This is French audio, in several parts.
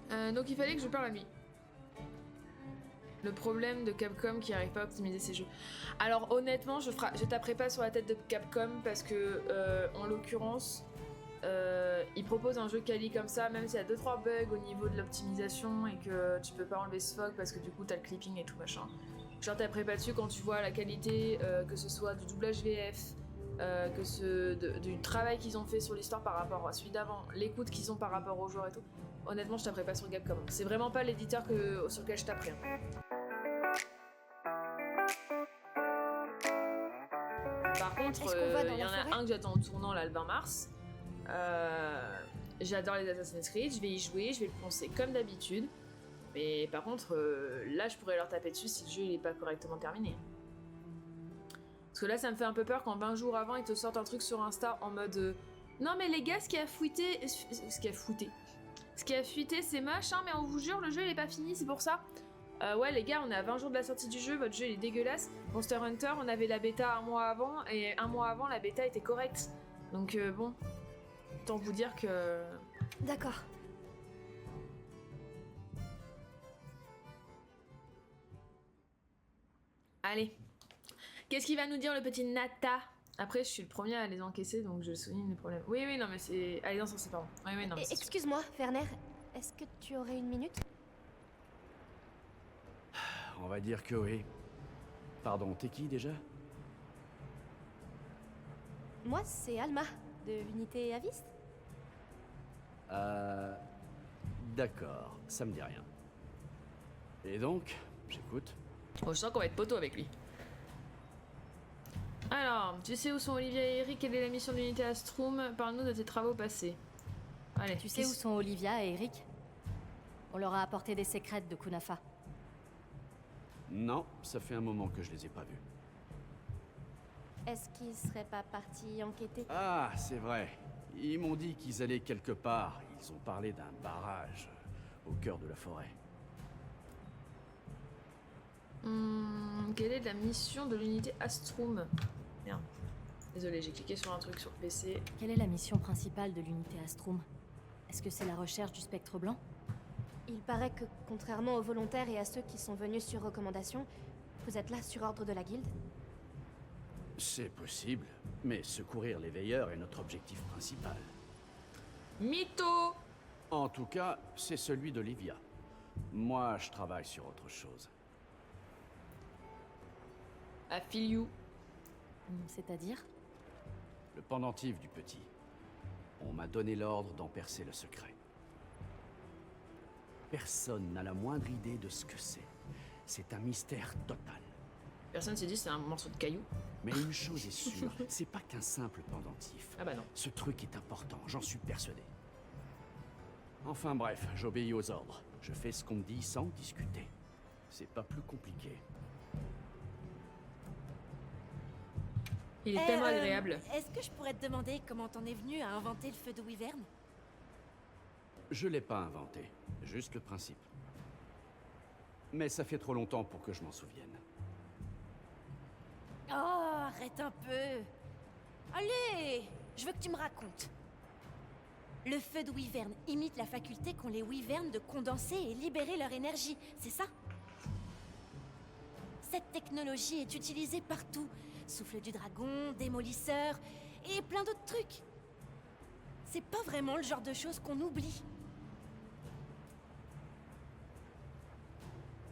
Donc il fallait que je parle à lui. Le problème de Capcom qui arrive pas à optimiser ses jeux. Alors honnêtement, je taperai pas sur la tête de Capcom parce que, en l'occurrence, ils proposent un jeu quali comme ça, même s'il y a 2-3 bugs au niveau de l'optimisation et que tu peux pas enlever ce fog parce que du coup t'as le clipping et tout machin. Je leur taperai pas dessus quand tu vois la qualité, que ce soit du doublage VF, du travail qu'ils ont fait sur l'histoire par rapport à celui d'avant, l'écoute qu'ils ont par rapport aux joueurs et tout. Honnêtement, je taperai pas sur Capcom. C'est vraiment pas l'éditeur sur lequel je taperai. Par contre, il y en a un que j'attends au tournant là le 20 mars. J'adore les Assassin's Creed, je vais y jouer, je vais le poncer comme d'habitude. Mais par contre, là je pourrais leur taper dessus si le jeu il est pas correctement terminé. Parce que là ça me fait un peu peur quand 20 jours avant ils te sortent un truc sur Insta en mode non mais les gars, ce qui a fuité c'est moche hein, mais on vous jure le jeu il est pas fini, c'est pour ça. Ouais les gars, on est à 20 jours de la sortie du jeu, votre jeu il est dégueulasse. Monster Hunter, on avait la bêta un mois avant, et un mois avant la bêta était correcte. Donc bon, autant vous dire que... D'accord. Allez. Qu'est-ce qu'il va nous dire le petit Nata? Après, je suis le premier à les encaisser, donc je souligne les problèmes. Oui, non mais c'est... Allez, non, c'est pardon. Oui, non mais excuse-moi, Werner, est-ce que tu aurais une minute? On va dire que oui. Pardon, t'es qui déjà? Moi, c'est Alma, de l'unité Avist. D'accord, ça me dit rien. Et donc, j'écoute. Bon, je sens qu'on va être poteau avec lui. Alors, tu sais où sont Olivia et Eric? Quelle est la mission de l'unité Astrum? Parle-nous de tes travaux passés. Allez, tu sais où sont Olivia et Eric? On leur a apporté des sécrètes de Kunafa. Non, ça fait un moment que je les ai pas vus. Est-ce qu'ils seraient pas partis enquêter? Ah, c'est vrai. Ils m'ont dit qu'ils allaient quelque part. Ils ont parlé d'un barrage au cœur de la forêt. Quelle est la mission de l'unité Astrum? Merde. Désolé, j'ai cliqué sur un truc sur le PC. Quelle est la mission principale de l'unité Astrum? Est-ce que c'est la recherche du spectre blanc? Il paraît que, contrairement aux volontaires et à ceux qui sont venus sur recommandation, vous êtes là sur ordre de la guilde? C'est possible, mais secourir les veilleurs est notre objectif principal. Mytho! En tout cas, c'est celui d'Olivia. Moi, je travaille sur autre chose. I feel you. C'est-à-dire? Le pendentif du petit. On m'a donné l'ordre d'en percer le secret. Personne n'a la moindre idée de ce que c'est. C'est un mystère total. Personne s'est dit c'est un morceau de caillou. Mais une chose est sûre, c'est pas qu'un simple pendentif. Ah bah non. Ce truc est important, j'en suis persuadé. Enfin bref, j'obéis aux ordres. Je fais ce qu'on me dit sans discuter. C'est pas plus compliqué. Il est tellement agréable. Est-ce que je pourrais te demander comment t'en es venu à inventer le feu de Wyvern? Je l'ai pas inventé, juste le principe. Mais ça fait trop longtemps pour que je m'en souvienne. Oh, arrête un peu. Allez, je veux que tu me racontes. Le feu de Wyvern imite la faculté qu'ont les Wyverns de condenser et libérer leur énergie, c'est ça? Cette technologie est utilisée partout. Souffle du dragon, démolisseur et plein d'autres trucs. C'est pas vraiment le genre de choses qu'on oublie.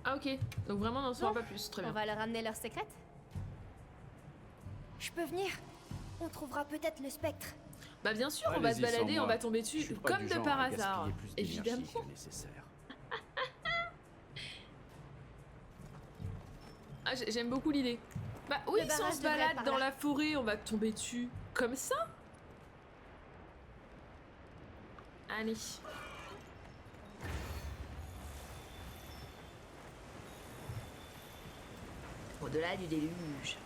Ah ok, donc vraiment n'en saura pas plus, très bien. On va leur amener leurs secrètes? Je peux venir? On trouvera peut-être le spectre. Bah bien sûr, on va se balader, on va tomber dessus, comme de par hasard. Évidemment. Ah, j'aime beaucoup l'idée. Bah oui, si on se balade dans la forêt, on va tomber dessus. Comme ça? Allez. Au-delà du déluge.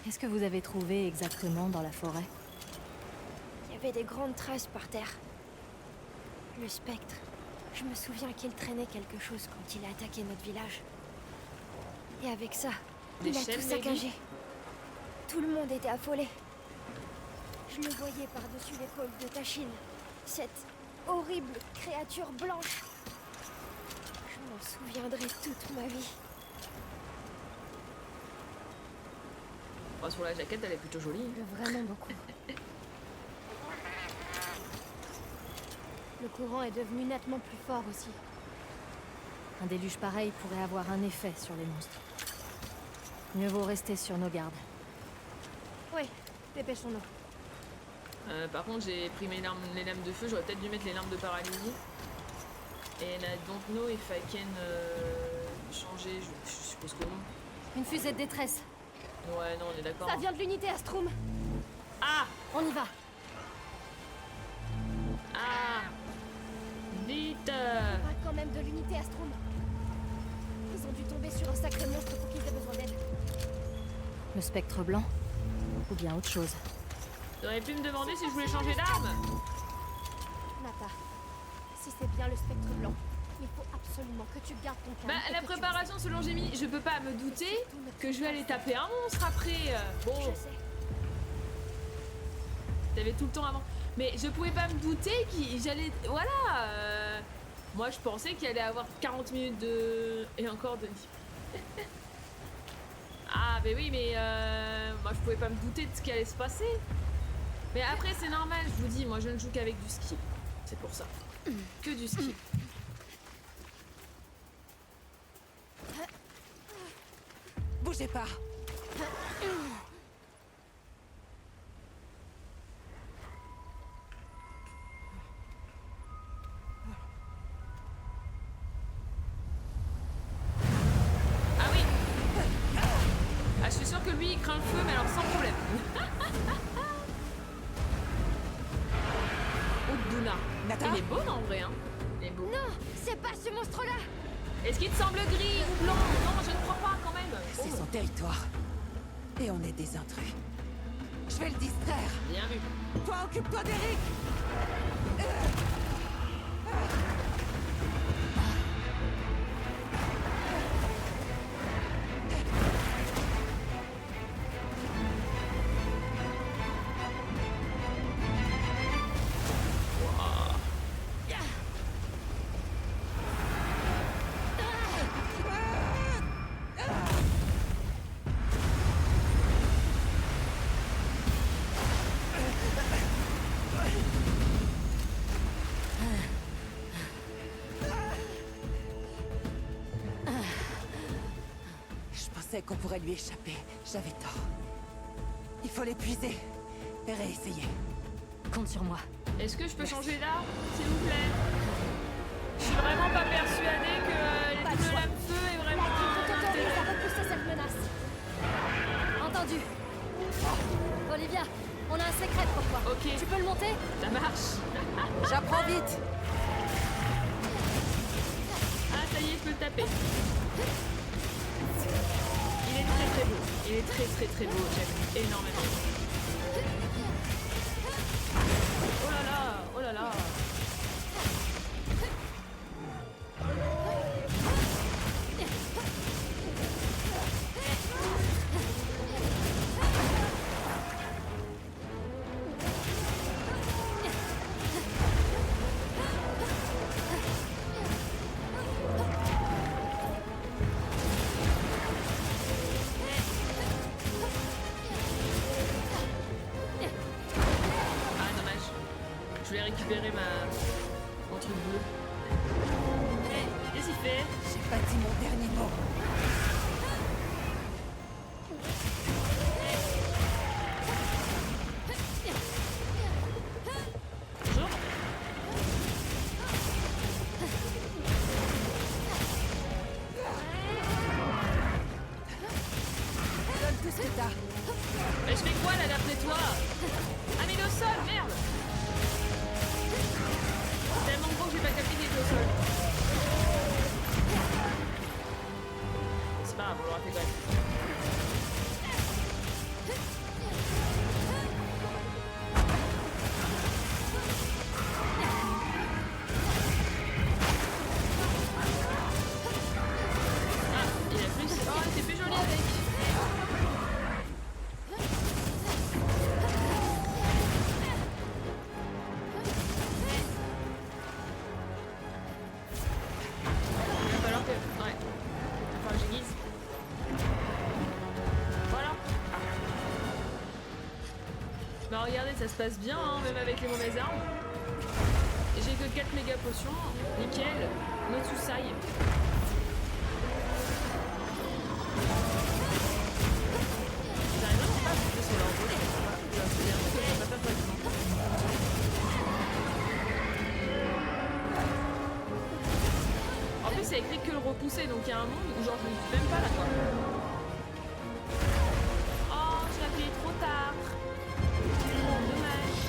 Qu'est-ce que vous avez trouvé exactement dans la forêt? Il y avait des grandes traces par terre. Le spectre. Je me souviens qu'il traînait quelque chose quand il a attaqué notre village. Et avec ça, il a tout saccagé. Tout le monde était affolé. Je le voyais par-dessus l'épaule de Tachine. Cette horrible créature blanche. Je m'en souviendrai toute ma vie. Bon, sur la jaquette, elle est plutôt jolie. Il pleut vraiment beaucoup. Le courant est devenu nettement plus fort aussi. Un déluge pareil pourrait avoir un effet sur les monstres. Mieux vaut rester sur nos gardes. Oui, dépêchons-nous. Par contre, j'ai pris les lames de feu. J'aurais peut-être dû mettre les lampes de paralysie. Et la Don't Know if I can changer, je suppose que non. Une fusée de détresse. Ouais, non, on est d'accord. Ça vient de l'unité Astrum. Ah! On y va. Ah! Vite! On parle quand même de l'unité Astrum. Ils ont dû tomber sur un sacré monstre pour qu'ils aient besoin d'aide. Le spectre blanc. Ou bien autre chose. T'aurais pu me demander si je voulais changer d'arme? Nata, si c'est bien le spectre blanc, il faut absolument que tu gardes ton calme. Bah, et la que tu préparation selon j'ai mis, je peux pas me douter que je vais aller taper un monstre après. Bon, Je sais. t'avais tout le temps avant. Mais je pouvais pas me douter que j'allais. Voilà! Moi, je pensais qu'il allait avoir 40 minutes de. Et encore de. Ah, mais oui, mais moi, je pouvais pas me douter de ce qui allait se passer. Mais après, c'est normal, je vous dis, moi, je ne joue qu'avec du skill. C'est pour ça. Que du skill. Bougez pas. Ah oui! Ah, je suis sûre que lui, il craint le feu, mais alors sans problème. Duna. Nata? Il est beau, non, en vrai, hein? Il est beau. Non, c'est pas ce monstre-là. Est-ce qu'il te semble gris ou blanc? Non, je ne crois pas, quand même. C'est Oh, son territoire. Et on est des intrus. Je vais le distraire. bien vu. Toi, occupe-toi d'Eric. Qu'on pourrait lui échapper. J'avais tort. Il faut l'épuiser et réessayer. Compte sur moi. Est-ce que je peux changer d'arme, s'il vous plaît? Je suis vraiment pas persuadée que Pas les de doubles choix. lames-feu est La vraiment team un t'autorise intérêt. à repousser cette menace. Entendu. Olivia, on a un secret pour toi. Ok, Tu peux le monter? ça marche. J'apprends vite. Ah, ça y est, je peux le taper. Il est très très beau. Il est très très très beau. J'aime énormément. Oh là là, oh là là. Ah, dommage. Je voulais récupérer mon truc bleu. Qu'est-ce qu'il fait? J'ai pas dit mon dernier mot. Bonjour. Donne tout ce que t'as. Mais je fais quoi là d'après toi? Ah mais il est au sol, merde! C'est tellement gros que j'ai pas capté qu'il était au sol. et ça se passe bien, hein, même avec les mauvaises armes. J'ai que 4 méga potions. Nickel. No Tsusai. J'arrive vraiment pas à monter sur leur dos. Il y a un truc que je peux pas faire correctement. En plus, c'est écrit que le repousser, donc il y a un monde où genre je ne suis même pas là quoi. Oh, je l'ai appuyé trop tard. Dommage.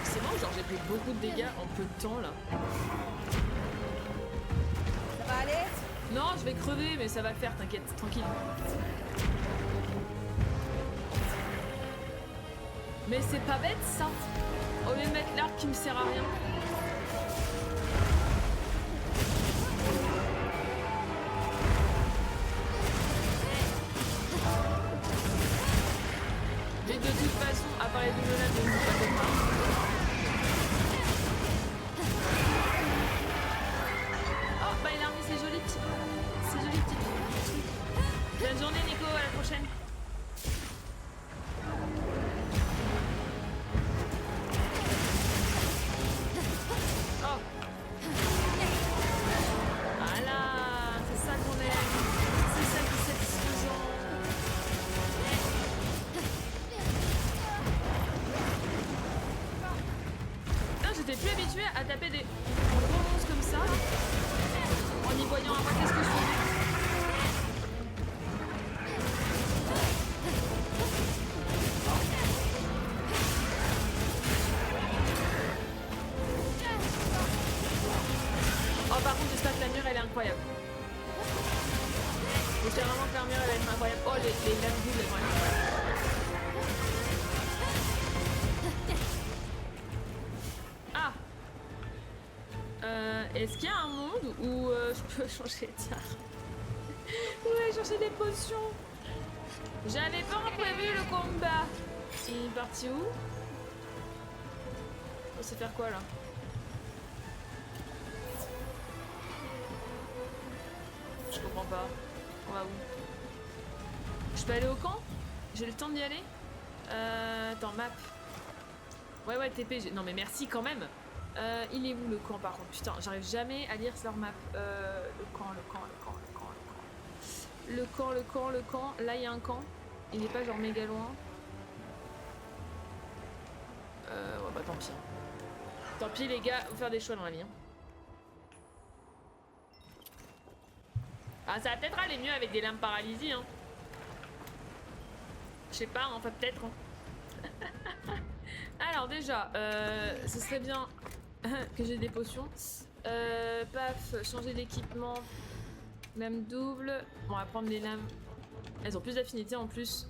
C'est bon, genre j'ai pris beaucoup de dégâts en peu de temps là. Ça va aller? Non, je vais crever, mais ça va le faire, t'inquiète, tranquille. Mais c'est pas bête ça. Au lieu de mettre l'arbre qui me sert à rien. Mais de toute façon, à part les doubles lames, je ne sais pas quoi. Oh, bah il a remis ses jolies petites. Ses jolies petites. Bonne journée Nico, à la prochaine. Oh. Voilà, c'est ça qu'on aime. C'est ça qui est satisfaisant. Putain, j'étais plus habituée à taper des gros monstres comme ça en y voyant à moitié ce que je faisais. Oh, par contre, j'espère que l'armure elle est incroyable. J'espère vraiment que l'armure elle va être incroyable. Oh, les lames doubles elles vont être incroyables. Ah! Est-ce qu'il y a un monde où je peux changer d'arme? Ouais, changer des potions. J'avais pas prévu le combat. Il est parti où? On sait faire quoi là? Je comprends pas. On va où? Je peux aller au camp? J'ai le temps d'y aller? Attends, map. Ouais, TP. Non mais merci quand même. Il est où le camp par contre? Putain, j'arrive jamais à lire leur map. Le camp. Là, il y a un camp. Il est pas genre méga loin. Ouais, bah tant pis. Tant pis les gars, faut faire des choix dans la vie. Hein. Ah, ça va peut-être aller mieux avec des lames paralysie, hein. Je sais pas, enfin peut-être. Hein. Alors déjà, ce serait bien que j'ai des potions. Paf, changer d'équipement. Lame double. Bon, on va prendre les lames. Elles ont plus d'affinité en plus.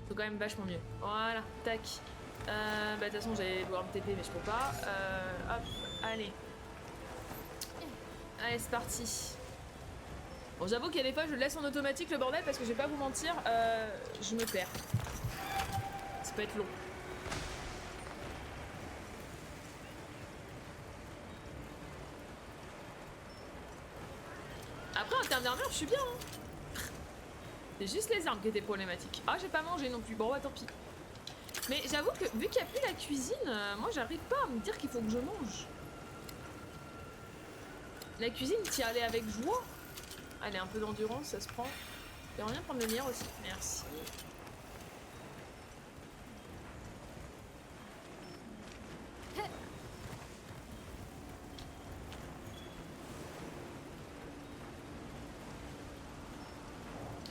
C'est quand même vachement mieux. Voilà, tac. Bah de toute façon j'allais pouvoir me TP mais je peux pas. Hop, allez. Allez, c'est parti. Bon, j'avoue qu'il y a des fois je le laisse en automatique le bordel parce que je vais pas vous mentir, je me perds. Ça peut être long. Après en termes d'armure je suis bien hein. C'est juste les armes qui étaient problématiques. Ah, j'ai pas mangé non plus, bon bah tant pis. Mais j'avoue que vu qu'il n'y a plus la cuisine, moi j'arrive pas à me dire qu'il faut que je mange. La cuisine, t'y allais avec joie. Allez, un peu d'endurance, ça se prend. J'aimerais bien prendre le mien aussi. Merci.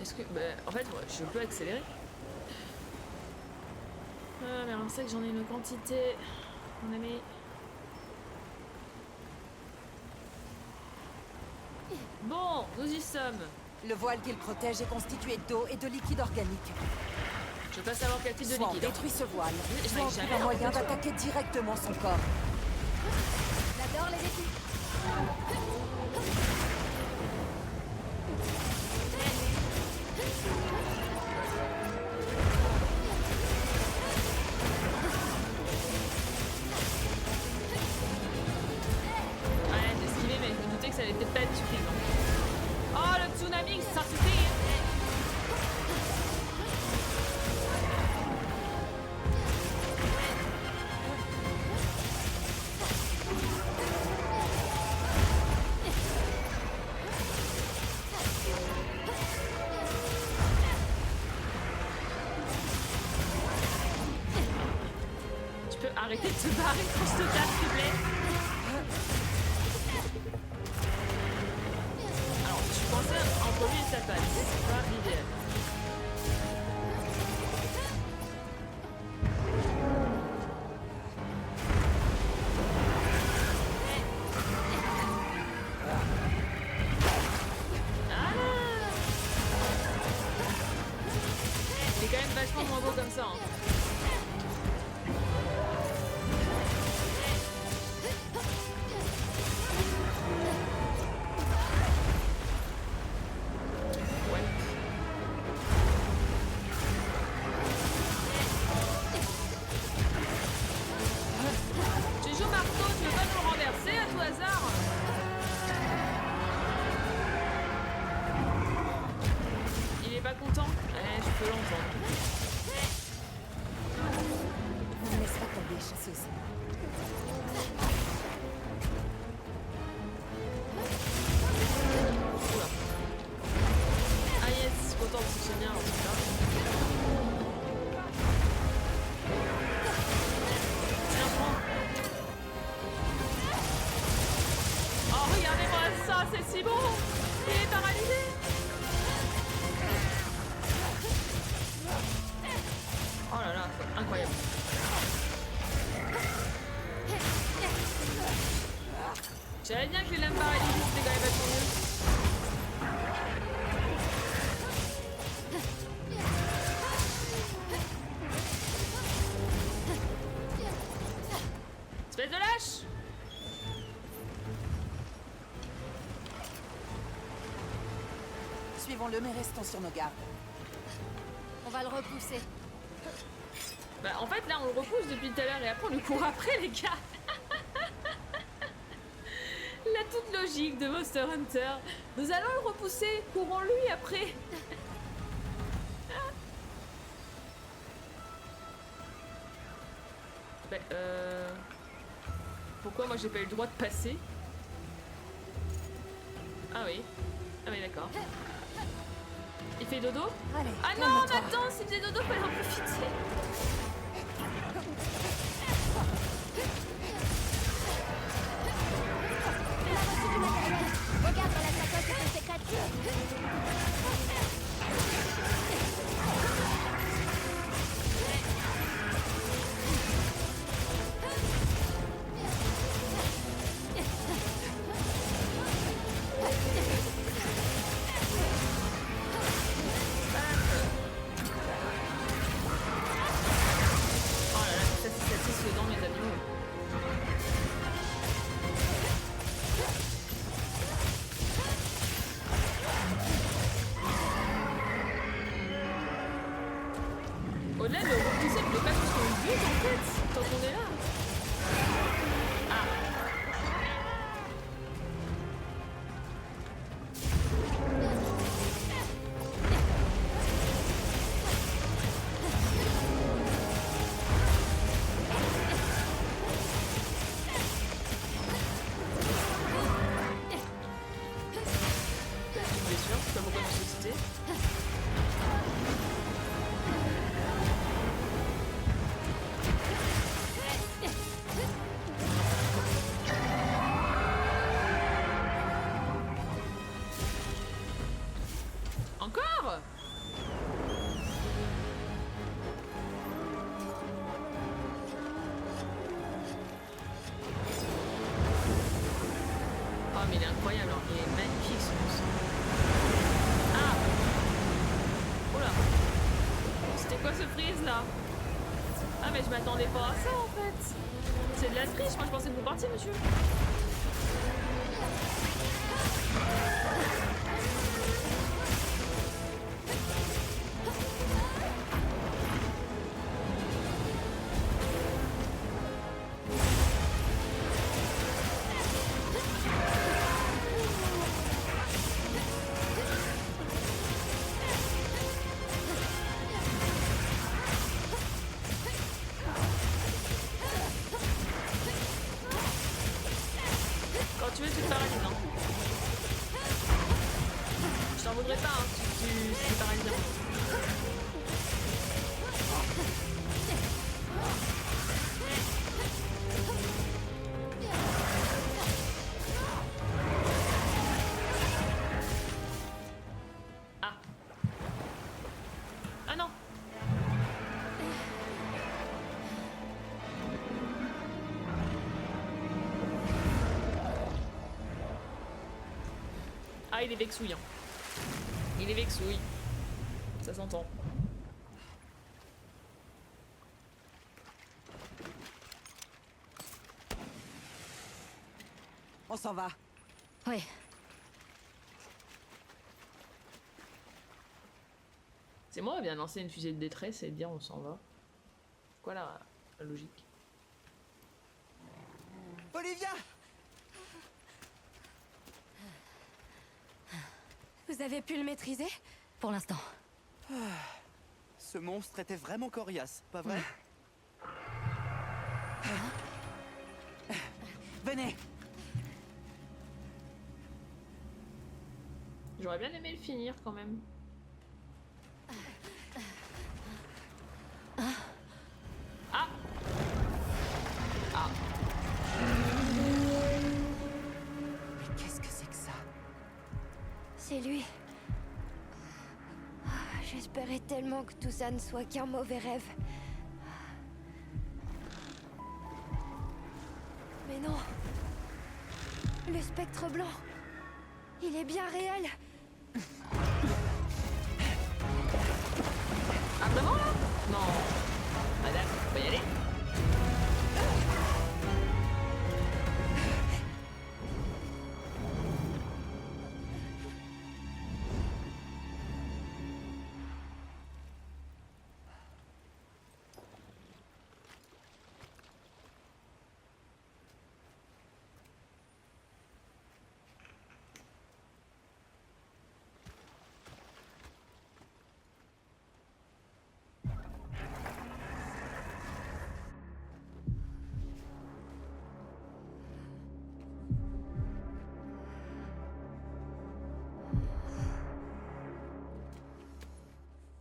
Est-ce que... Bah, en fait, ouais, je peux accélérer. Ah, mais alors ça que j'en ai une quantité. Mon ami. Bon, nous y sommes. Le voile qu'il protège est constitué d'eau et de liquide organique. Je veux pas savoir quel type de Swan liquide. hein. détruit ce voile. Je Swan n'arrive jamais trouve un à moyen rentrer d'attaquer directement son corps. J'adore les équipes. Ouais, j'ai esquivé, mais je me doutais que ça arrêter de te barrer quand je te tape, s'il te plaît. Alors, je suis coincée entre lui et sa patte. C'est pas l'idéal. C'est quand même vachement moins beau comme ça. Hein. Tu joues marteau, tu veux pas nous le renverser à tout hasard? Il est pas content? Je peux l'entendre. On ne laisse pas tomber, chasseuse. Oula. Ah yes, je suis contente si c'est bien en tout cas. Tiens, prends. Oh, regardez-moi ça, c'est si beau. Il est paralysé. Oh là là, c'est incroyable. J'avais bien que les lames paralysées, c'était quand même vachement mieux. Espèce de lâche! Suivons-le, mais restons sur nos gardes. On va le repousser. Bah, en fait, là, on le repousse depuis tout à l'heure et après, on lui court après, les gars. La toute logique de Monster Hunter. Nous allons le repousser, courons-lui après. Bah, pourquoi moi j'ai pas eu le droit de passer? Ah oui. Ah oui, d'accord. Il fait dodo? Allez, Ah non, mais attends, s'il faisait dodo, fallait en profiter. Regarde dans la sacoche de ces créatures. Oh là là, ça c'est satisfaisant, mes amis. Au-delà de le repousser, il ne pas juste qu'on le bute en fait, tant qu'on est là. Ah. Bien sûr, c'est pas pourquoi je suis cité. Encore? Oh mais il est incroyable, hein. Il est magnifique ce monstre. Ah! Oula! C'était quoi ce freeze là? Ah mais je m'attendais pas à ça en fait! C'est de la triche, moi je pensais que vous partiez monsieur! Ah, il est vexouille. Hein. Il est vexouille. Ça s'entend. On s'en va. Ouais. C'est moi bien lancer une fusée de détresse et dire on s'en va. Quoi la logique? Olivia! Vous avez pu le maîtriser? Pour l'instant. Ce monstre était vraiment coriace, pas vrai? Venez! J'aurais bien aimé le finir quand même. Ah! Ah! Mais qu'est-ce que c'est que ça? C'est lui. J'espérais tellement que tout ça ne soit qu'un mauvais rêve. Mais non. Le spectre blanc. Il est bien réel. Ah vraiment là? Non. Madame, on va y aller?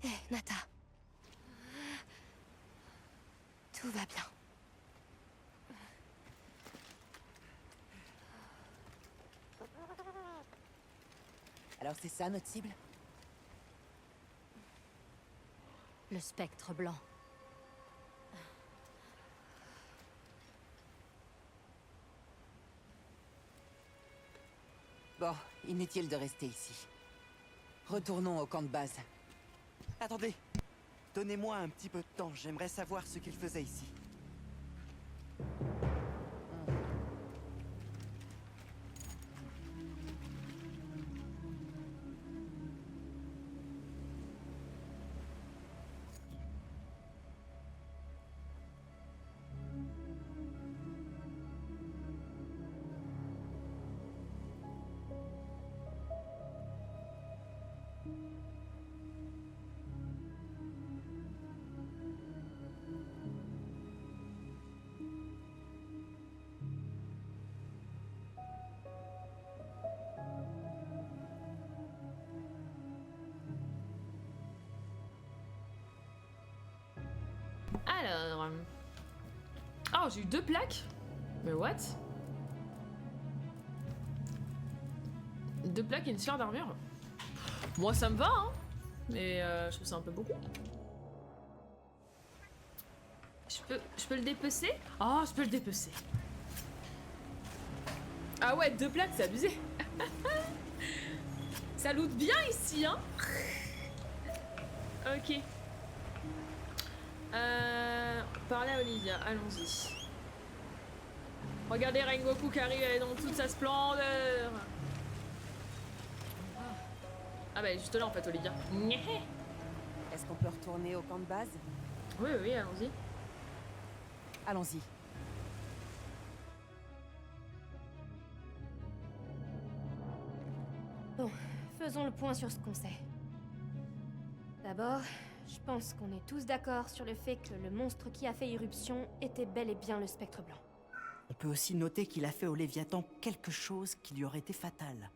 Hé, Nata. Tout va bien. Alors c'est ça notre cible? Le spectre blanc. Bon, inutile de rester ici. Retournons au camp de base. Attendez. Donnez-moi un petit peu de temps. J'aimerais savoir ce qu'il faisait ici. Alors... Oh, j'ai eu 2 plaques? Mais what? 2 plaques et une sphère d'armure? Moi ça me va, hein. Mais je trouve ça un peu beaucoup. Je peux le dépecer? Ah, je peux le dépecer. Ah ouais, 2 plaques, c'est abusé. Ça loot bien ici, hein. Ok. Parler à Olivia, allons-y. Regardez Rengoku qui arrive dans toute sa splendeur. Ah bah juste là en fait, Olivia. Est-ce qu'on peut retourner au camp de base? Oui, oui, allons-y. Allons-y. Bon, faisons le point sur ce qu'on sait. D'abord, je pense qu'on est tous d'accord sur le fait que le monstre qui a fait irruption était bel et bien le spectre blanc. On peut aussi noter qu'il a fait au Léviathan quelque chose qui lui aurait été fatal.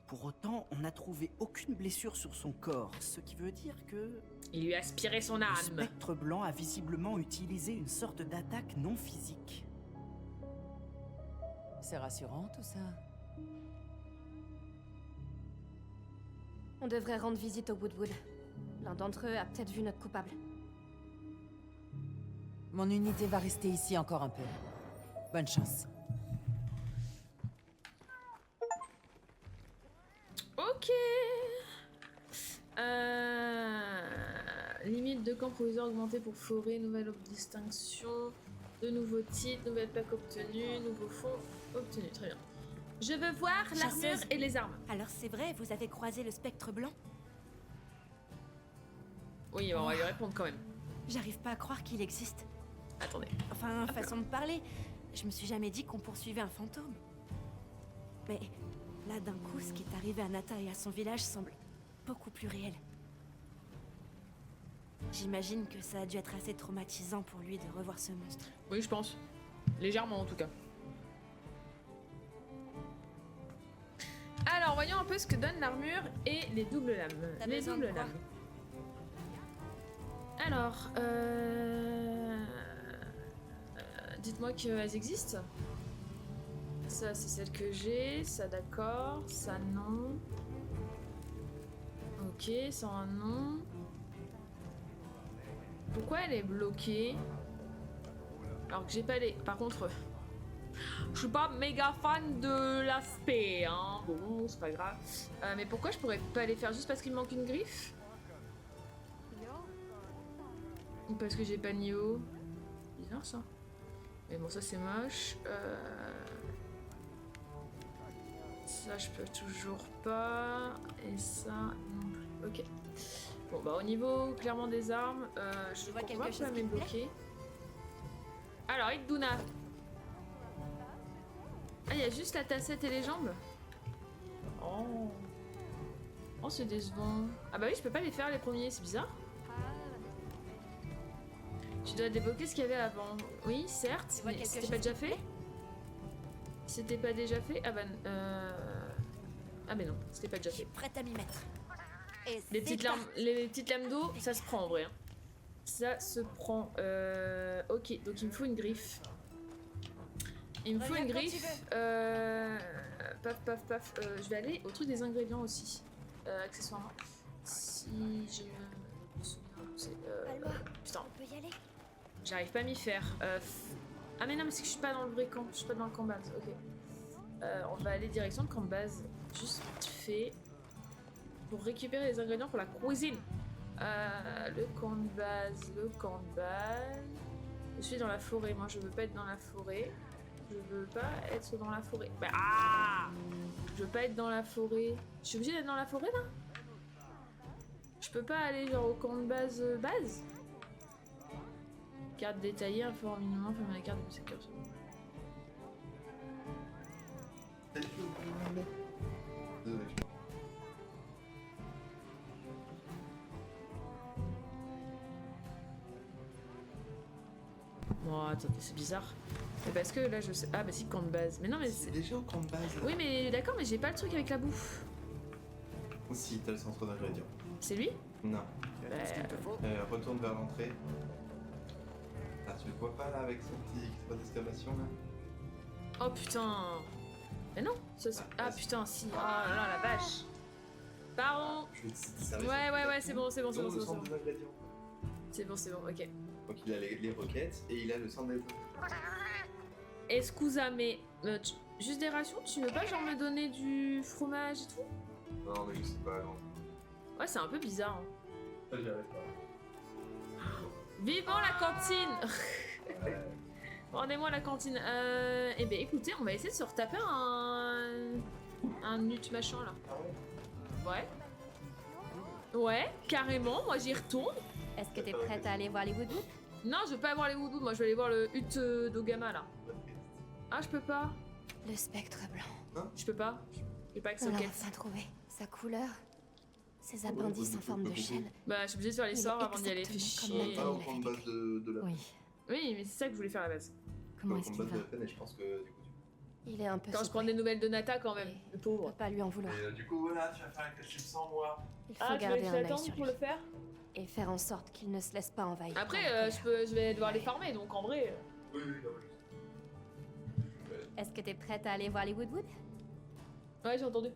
Pour autant, on n'a trouvé aucune blessure sur son corps, ce qui veut dire que... Il lui a aspiré son le âme. spectre blanc a visiblement utilisé une sorte d'attaque non physique. C'est rassurant tout ça. On devrait rendre visite au Woodwood. L'un d'entre eux a peut-être vu notre coupable. Mon unité va rester ici encore un peu. Bonne chance. limite de camp provisoire augmentée pour forêt, nouvelle distinction, de nouveaux titres, nouvelles plaques obtenues, nouveaux fonds obtenus. Très bien. Je veux voir l'armure Chasseuse. et les armes. Alors c'est vrai, vous avez croisé le spectre blanc? Oui, on va lui répondre quand même. J'arrive pas à croire qu'il existe. Attendez. Enfin, façon de parler. Je me suis jamais dit qu'on poursuivait un fantôme. Mais là, d'un coup, ce qui est arrivé à Nata et à son village semble beaucoup plus réel. J'imagine que ça a dû être assez traumatisant pour lui de revoir ce monstre. Oui, je pense. Légèrement en tout cas. Alors, voyons un peu ce que donne l'armure et les doubles lames. T'as Les besoin de doubles quoi? lames. Alors, dites-moi qu'elles existent. Ça, c'est celle que j'ai. Ça, d'accord. Ça, non. Ok, ça, un non. Pourquoi elle est bloquée? Alors que j'ai pas les... Par contre... Je suis pas méga fan de l'aspect, hein. Bon, c'est pas grave. Mais pourquoi je pourrais pas les faire juste parce qu'il me manque une griffe? Ou parce que j'ai pas Nio? Bizarre ça. Mais bon, ça c'est moche. Ça je peux toujours pas. Et ça non plus. Ok. Bon bah au niveau clairement des armes, je vois vois quelque chose pas qui me te plaît bloquer. Alors Iduna. Ah, il y a juste la tassette et les jambes? Oh. Oh, c'est décevant. Ah bah oui, je peux pas les faire les premiers, c'est bizarre. Tu dois débloquer ce qu'il y avait avant. Oui, certes, Tu vois mais quelque c'était chose pas déjà qui te fait? plaît? C'était pas déjà fait? Ah bah... Ah mais non, c'était pas déjà Je suis fait. prête à m'y mettre. Et Les c'est petites lames d'eau, ça se prend en vrai. Hein. Ça se prend. Ok, donc il me faut une griffe. Il me faut Reviens une quand tu griffe. Paf, paf, paf. Je vais aller au truc des ingrédients aussi. Accessoirement. Si je me souviens. C'est. Alma, Putain, on peut y aller? j'arrive pas à m'y faire. Ah mais non, mais c'est que je suis pas dans le vrai camp. Je suis pas dans le camp de base. Ok. On va aller direction le camp de base. Juste vite fait. Pour récupérer les ingrédients pour la cuisine. Le camp de base, le camp de base. Je suis dans la forêt, moi je veux pas être dans la forêt. Je veux pas être dans la forêt. Bah, ah, je veux pas être dans la forêt. Je suis obligée d'être dans la forêt là? Je peux pas aller genre au camp de base Carte détaillée, info minimum, fermer la carte de secteur. Bon, attendez, c'est bizarre. Mais parce que là, je sais. Ah, bah si, camp de base. Mais non, mais C'est c'est. déjà au camp de base. Oui, mais d'accord, mais j'ai pas le truc avec la bouffe. Si, t'as le centre d'ingrédients. C'est lui? Non. Bah, Retourne vers l'entrée. Ah, tu le vois pas là avec son petit point d'exclamation là? oh putain. Mais non. Ah putain, si. Oh là là, la vache. Pardon. Je vais te servir Ouais, sur ouais, le ouais, c'est bon, c'est bon, c'est bon, Donc, c'est le bon. centre des ingrédients. C'est bon, c'est bon, ok. Donc il a les roquettes et il a le centre des ingrédients. Excusez, mais juste des rations? Tu veux pas genre me donner du fromage et tout? Non, mais je sais pas, non. Ouais, c'est un peu bizarre. Hein. Ça, j'y arrive pas. Vivant la cantine. Rendez-moi la cantine. Eh ben écoutez, on va essayer de se retaper un nut machin là. Ouais. Ouais, carrément, moi j'y retourne. Est-ce que t'es prête à aller voir les Woodwood? Non, je veux pas aller voir les Woodwood, moi je vais aller voir le hut d'Ogama là. Ah, je peux pas. Le spectre blanc. Je peux pas. J'ai pas accès On aux l'a quêtes. enfin trouvé. Sa couleur, ses appendices en forme de chaîne. Bah, je suis obligée de faire les Il est sorts avant d'y aller. Fais exactement comme chier. Pas au il camp avait de base de la Oui. Oui, mais c'est ça que je voulais faire à la base. Comment au est-ce camp de qu'il base de va? la peine et je pense que du coup Il est un peu Quand je secoué. prends des nouvelles de Nata quand même, le On pauvre. peut pas lui en vouloir. Et du coup voilà, tu vas faire la cachette sans moi. Il faut Ah, tu garder veux un œil attendre sur pour lui. le faire? Et faire en sorte qu'il ne se laisse pas envahir. Après, par la colère. je vais devoir les farmer, donc en vrai... Oui, oui, non, Est-ce que t'es prête à aller voir les Woodwood? Ouais, j'ai entendu.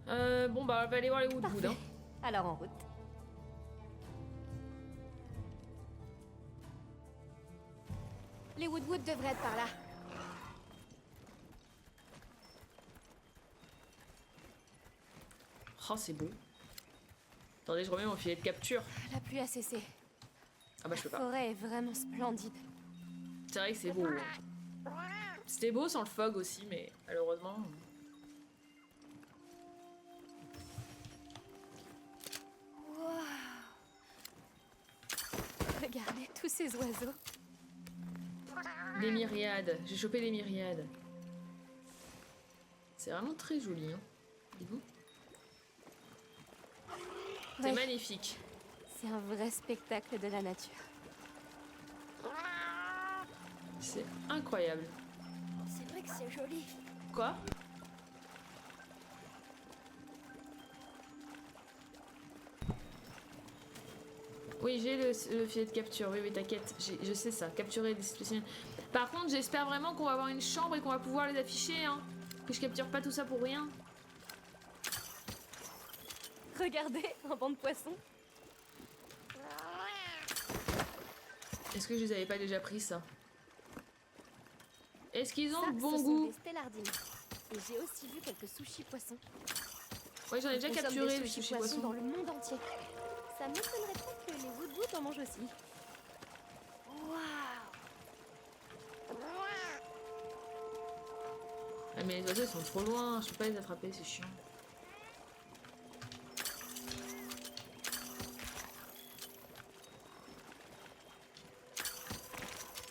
Bon bah, on va aller voir les Woodwood. Hein. Alors en route. Les Woodwood devraient être par là. Oh, c'est beau. Attendez, je remets mon filet de capture. La pluie a cessé. Ah bah je peux La pas. forêt est vraiment splendide. C'est vrai que c'est beau. C'était beau sans le fog aussi, mais malheureusement... Regardez tous ces oiseaux. Les myriades. J'ai chopé les myriades. C'est vraiment très joli. Hein. Dis-vous. C'est Ouais. magnifique. C'est un vrai spectacle de la nature. C'est incroyable. C'est vrai que c'est joli. Quoi? Oui, j'ai le filet de capture. Oui, oui, t'inquiète. Je sais ça. Capturer des spécimens. Par contre, j'espère vraiment qu'on va avoir une chambre et qu'on va pouvoir les afficher. Hein. Que je capture pas tout ça pour rien. Regardez, un banc de poissons. Est-ce que je les avais pas déjà pris, ça? Est-ce qu'ils ont Ça, bon ce sont goût? des stellardines. Et j'ai aussi vu quelques sushis poissons. Ouais, j'en ai déjà On consomme capturé des des sushis sushis poissons dans poissons. le monde entier. Ça m'étonnerait pas que les Woodwood en mangent aussi. Ah, mais les oiseaux ils sont trop loin, je peux pas les attraper, c'est chiant.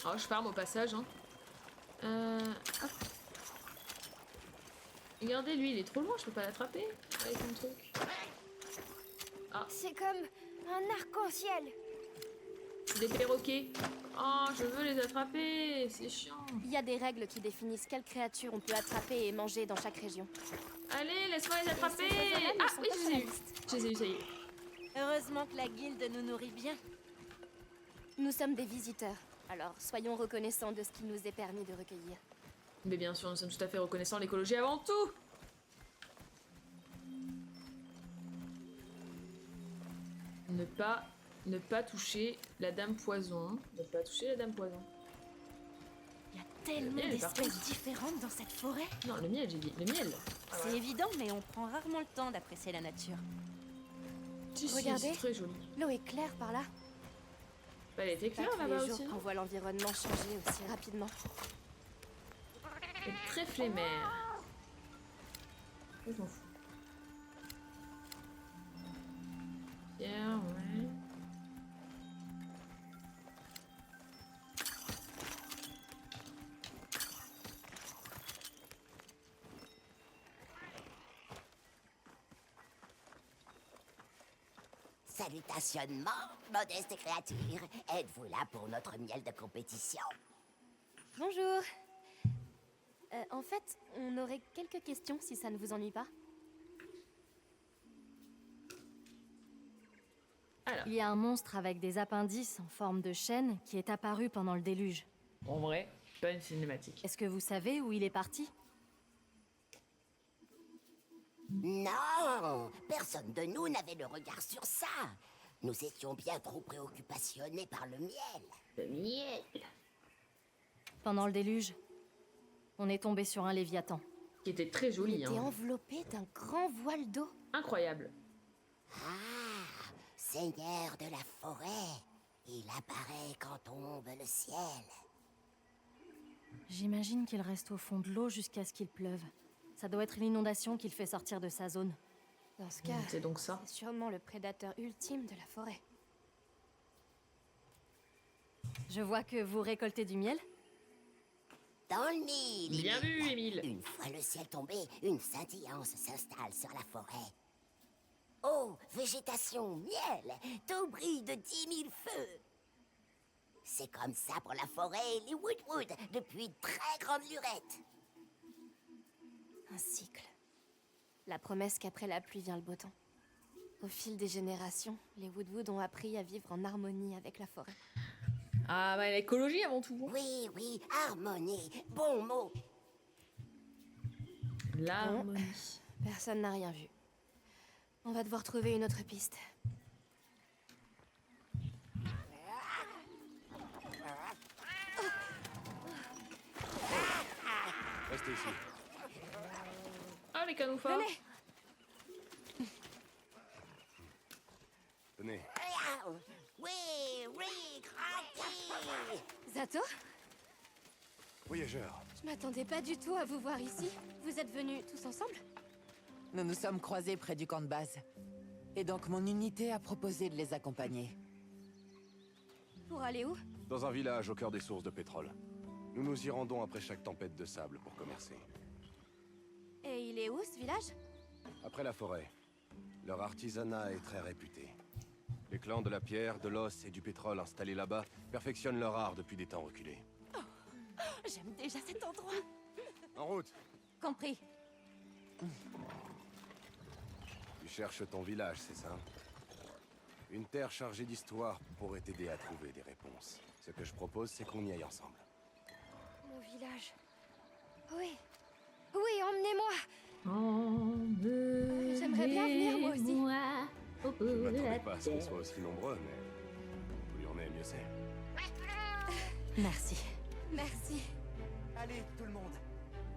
Oh, je farme au passage. Hein. Hop. Regardez, lui, il est trop loin, je peux pas l'attraper avec mon truc. C'est comme un arc-en-ciel. C'est des perroquets. Oh, je veux les attraper, c'est chiant. Il y a des règles qui définissent quelles créatures on peut attraper et manger dans chaque région. Allez, laisse-moi les attraper. Ces oiseaux-là ne Ah, sont oui, pas je sur les ai la eu. liste. Je les ai eu, ça y est. Heureusement que la guilde nous nourrit bien. Nous sommes des visiteurs, alors soyons reconnaissants de ce qu'il nous est permis de recueillir. Mais bien sûr, nous sommes tout à fait reconnaissants de l'écologie avant tout. Ne pas toucher la dame poison. Ne pas toucher la dame poison. Il y a tellement miel, par d'espèces contre. différentes dans cette forêt. Non, le miel, j'ai dit. Le miel. C'est évident, mais on prend rarement le temps d'apprécier la nature. Si, si, Regardez. c'est très joli. L'eau est claire par là. Bah, elle était Pas claire tous là-bas les aussi. jours non qu'on voit l'environnement changer aussi rapidement. Elle est très flémaire. Je m'en fous. Pierre, ouais. Salutationnement, modeste créature. Êtes-vous là pour notre miel de compétition? Bonjour. En fait, on aurait quelques questions si ça ne vous ennuie pas. Alors, Il y a un monstre avec des appendices en forme de chaîne qui est apparu pendant le déluge. en vrai, pas une cinématique. Est-ce que vous savez où il est parti? Non, personne de nous n'avait le regard sur ça. Nous étions bien trop préoccupationnés par le miel. Le miel. Pendant le déluge, on est tombé sur un léviathan. Qui était très Il joli, était hein. enveloppé d'un grand voile d'eau. Incroyable. Ah, seigneur de la forêt. Il apparaît quand tombe le ciel. J'imagine qu'il reste au fond de l'eau jusqu'à ce qu'il pleuve. Ça doit être l'inondation qui le fait sortir de sa zone. Dans ce cas, C'est donc ça. c'est sûrement le prédateur ultime de la forêt. Je vois que vous récoltez du miel. Dans le mille. Bien vu, Émile. Une fois le ciel tombé, une scintillance s'installe sur la forêt. Eau, végétation, miel, tout brille de 10 000 feux. C'est comme ça pour la forêt et les Woodwood depuis de très grande lurette. Un cycle. La promesse qu'après la pluie vient le beau temps. Au fil des générations, les Woodwood ont appris à vivre en harmonie avec la forêt. Ah bah l'écologie avant tout. Oui, oui, harmonie, bon mot. L'harmonie. Personne n'a rien vu. On va devoir trouver une autre piste. Restez ici. Ah les canouffas. Venez. Tenez. Oui, tranquille. Zato? Voyageurs. Je m'attendais pas du tout à vous voir ici. Vous êtes venus tous ensemble? Nous nous sommes croisés près du camp de base. Et donc mon unité a proposé de les accompagner. Pour aller où? Dans un village au cœur des sources de pétrole. Nous nous y rendons après chaque tempête de sable pour commercer. Et il est où, ce village? Après la forêt. Leur artisanat est très réputé. Les clans de la pierre, de l'os et du pétrole installés là-bas perfectionnent leur art depuis des temps reculés. J'aime déjà cet endroit. En route! Compris. Tu cherches ton village, c'est ça? Une terre chargée d'histoire pourrait t'aider à trouver des réponses. Ce que je propose, c'est qu'on y aille ensemble. Mon village. Oui. Oui, emmenez-moi. J'aimerais bien venir, moi aussi. Je m'attendais pas à ce qu'on soit aussi nombreux, mais plus on est, mieux c'est. Merci. Merci. Allez, tout le monde.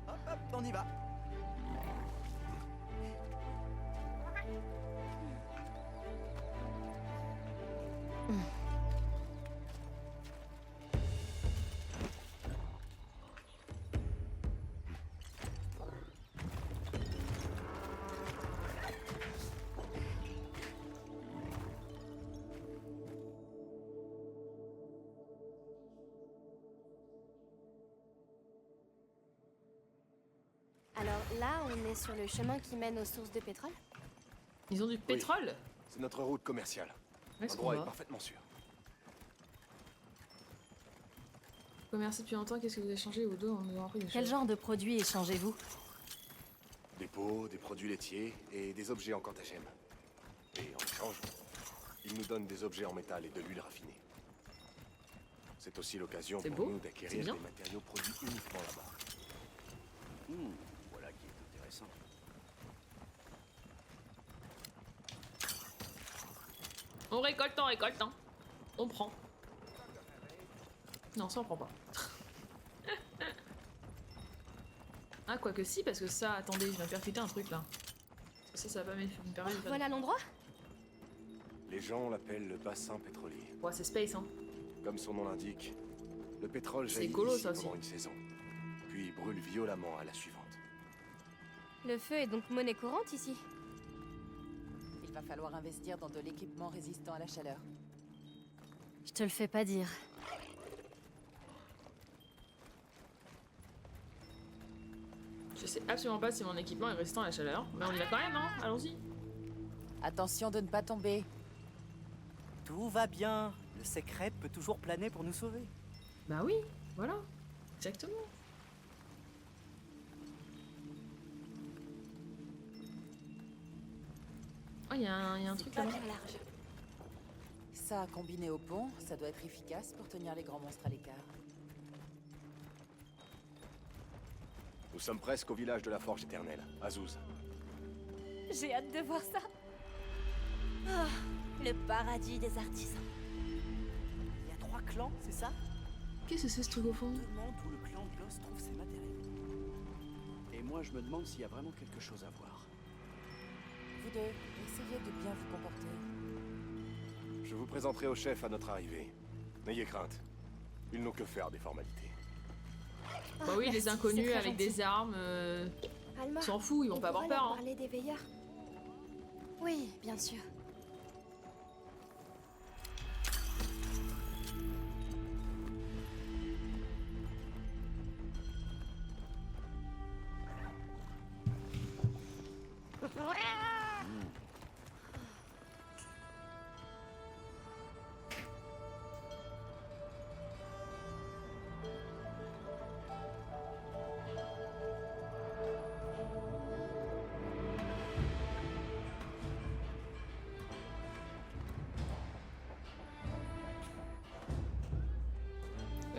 Hop, hop, on y va. Alors là, on est sur le chemin qui mène aux sources de pétrole? Ils ont du pétrole? C'est notre route commerciale. Est-ce qu'on L'endroit est va parfaitement sûr. commercer depuis longtemps, qu'est-ce que vous échangez au dos en nous appris des Quel choses? genre de produits échangez-vous? Des pots, des produits laitiers et des objets en cantagème. Et en échange, ils nous donnent des objets en métal et de l'huile raffinée. C'est aussi l'occasion C'est pour beau, nous c'est d'acquérir bien. des matériaux produits uniquement là-bas. Voilà qui est intéressant. On récolte, hein. On prend. Non, ça on prend pas. Ah, quoique si, parce que ça, attendez, je viens de percuter un truc là. Ça va pas me permettre de faire... Voilà l'endroit? Les gens l'appellent le bassin pétrolier. Ouais, c'est space, hein. Comme son nom l'indique, le pétrole C'est jaillit écolo, ici ça aussi. pendant une saison, puis brûle violemment à la suivante. Le feu est donc monnaie courante ici. Il va falloir investir dans de l'équipement résistant à la chaleur. Je te le fais pas dire. Je sais absolument pas si mon équipement est résistant à la chaleur, mais on y va quand même, hein. Allons-y. Attention de ne pas tomber. Tout va bien. Le secret peut toujours planer pour nous sauver. Bah oui, voilà. Exactement. Oh, il y a un truc Pas là-bas. bien large. Ça, combiné au pont, ça doit être efficace pour tenir les grands monstres à l'écart. Nous sommes presque au village de la Forge éternelle, Azuz. J'ai hâte de voir ça. Ah, le paradis des artisans. Il y a 3 clans, c'est ça? Qu'est-ce que c'est ce truc au fond? Demande où le clan Gloss trouve ses matériaux. Et moi, je me demande s'il y a vraiment quelque chose à voir. Vous deux, essayez de bien vous comporter. Je vous présenterai au chef à notre arrivée. N'ayez crainte. Ils n'ont que faire des formalités. Bah oui, les merci, inconnus c'est très avec des gentil. armes, Alma, s'en fout, ils vont on pas avoir pourrait peur, leur hein. parler des veilleurs? Oui, bien sûr.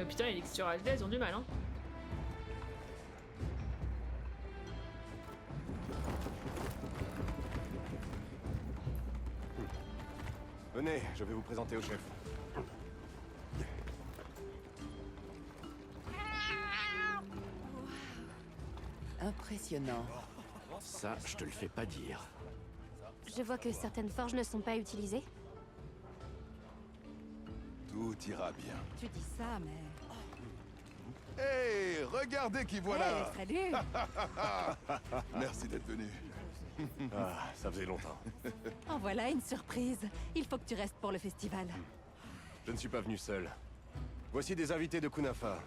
Putain, les textures HD, elles ont du mal, hein. Venez, je vais vous présenter au chef. Impressionnant. Ça, je te le fais pas dire. Je vois que certaines forges ne sont pas utilisées. Tout ira bien. Tu dis ça, mais... Hé, regardez qui voilà. Hey, salut. Merci d'être venu. Ah, ça faisait longtemps. En voilà une surprise. Il faut que tu restes pour le festival. Je ne suis pas venu seul. Voici des invités de Kunafa,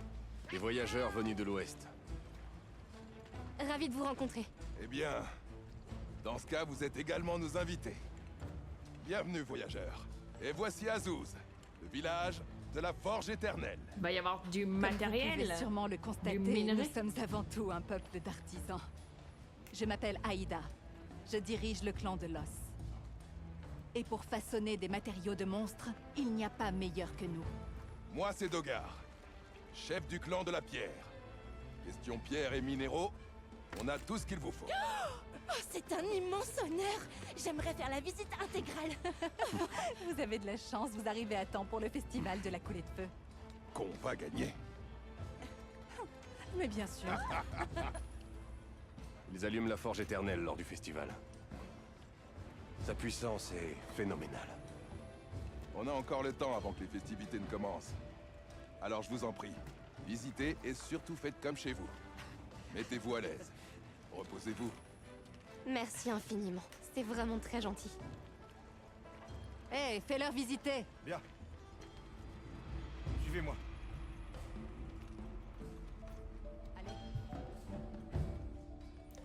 des voyageurs venus de l'Ouest. Ravi de vous rencontrer. Eh bien, dans ce cas, vous êtes également nos invités. Bienvenue, voyageurs. Et voici Azuz, le village de la Forge Éternelle. Il va y avoir du Comme vous matériel. pouvez sûrement le constater, Du minerai. nous sommes avant tout un peuple d'artisans. Je m'appelle Aïda. Je dirige le clan de l'os. Et pour façonner des matériaux de monstres, il n'y a pas meilleur que nous. Moi, c'est Dogar, chef du clan de la pierre. Question pierre et minéraux, on a tout ce qu'il vous faut. Oh, c'est un immense honneur. J'aimerais faire la visite intégrale. Vous avez de la chance, vous arrivez à temps pour le festival de la coulée de feu. Qu'on va gagner. Mais bien sûr. Ils allument la Forge Éternelle lors du festival. Sa puissance est phénoménale. On a encore le temps avant que les festivités ne commencent. Alors je vous en prie, visitez et surtout faites comme chez vous. Mettez-vous à l'aise. Reposez-vous. Merci infiniment. C'était vraiment très gentil. Hé, fais-leur visiter. Bien. Suivez-moi.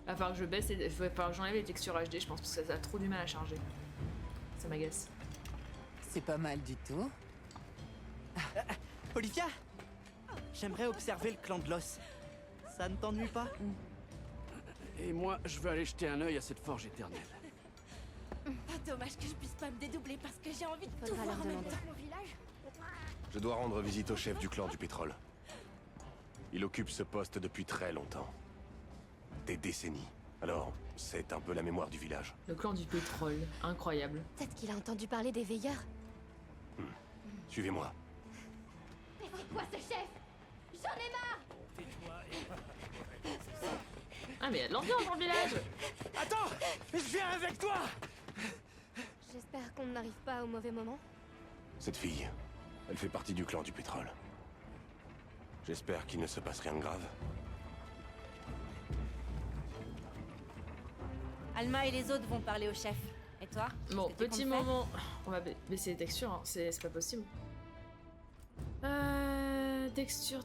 Il va falloir que je baisse et il va falloir que j'enlève les textures HD, je pense, parce que ça a trop du mal à charger. Ça m'agace. C'est pas mal du tout. Olivia, j'aimerais observer le clan de l'os. Ça ne t'ennuie pas? Et moi, je veux aller jeter un œil à cette forge éternelle. Ah, dommage que je puisse pas me dédoubler parce que j'ai envie de tout Faudra voir leur en même demander. temps. Je dois rendre visite au chef du clan du pétrole. Il occupe ce poste depuis très longtemps. Des décennies. Alors, c'est un peu la mémoire du village. Le clan du pétrole, incroyable. Peut-être qu'il a entendu parler des veilleurs. Suivez-moi. Mais c'est quoi ce chef? J'en ai marre! Ah mais il y a de l'ambiance dans le village. Attends, je viens avec toi. J'espère qu'on n'arrive pas au mauvais moment. Cette fille, elle fait partie du clan du pétrole. J'espère qu'il ne se passe rien de grave. Alma et les autres vont parler au chef. Et toi? Bon, Qu'est-ce que tu petit comptes faire? moment. On va baisser les textures, hein. C'est pas possible. Texture,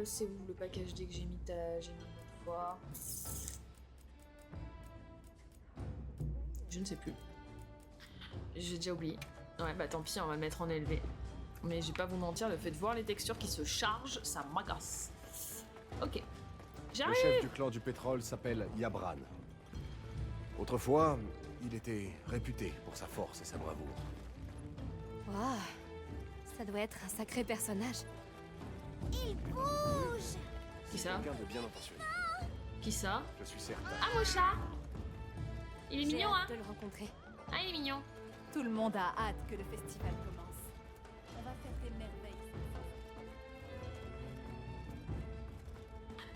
c'est où le package D que j'ai mis une fois? Je ne sais plus. J'ai déjà oublié. Ouais, bah tant pis, on va le mettre en élevé. Mais je vais pas vous mentir, le fait de voir les textures qui se chargent, ça m'agace. Ok. Le J'arrive! chef du clan du pétrole s'appelle Yabran. Autrefois, il était réputé pour sa force et sa bravoure. Waouh! Ça doit être un sacré personnage. Il bouge! Qui ça? Quelqu'un de bien intentionné. Qui ça? Je suis certain. Ah, mon chat! Il est J'ai mignon, hein? hâte de le rencontrer. Ah, il est mignon. Tout le monde a hâte que le festival commence. On va faire des merveilles.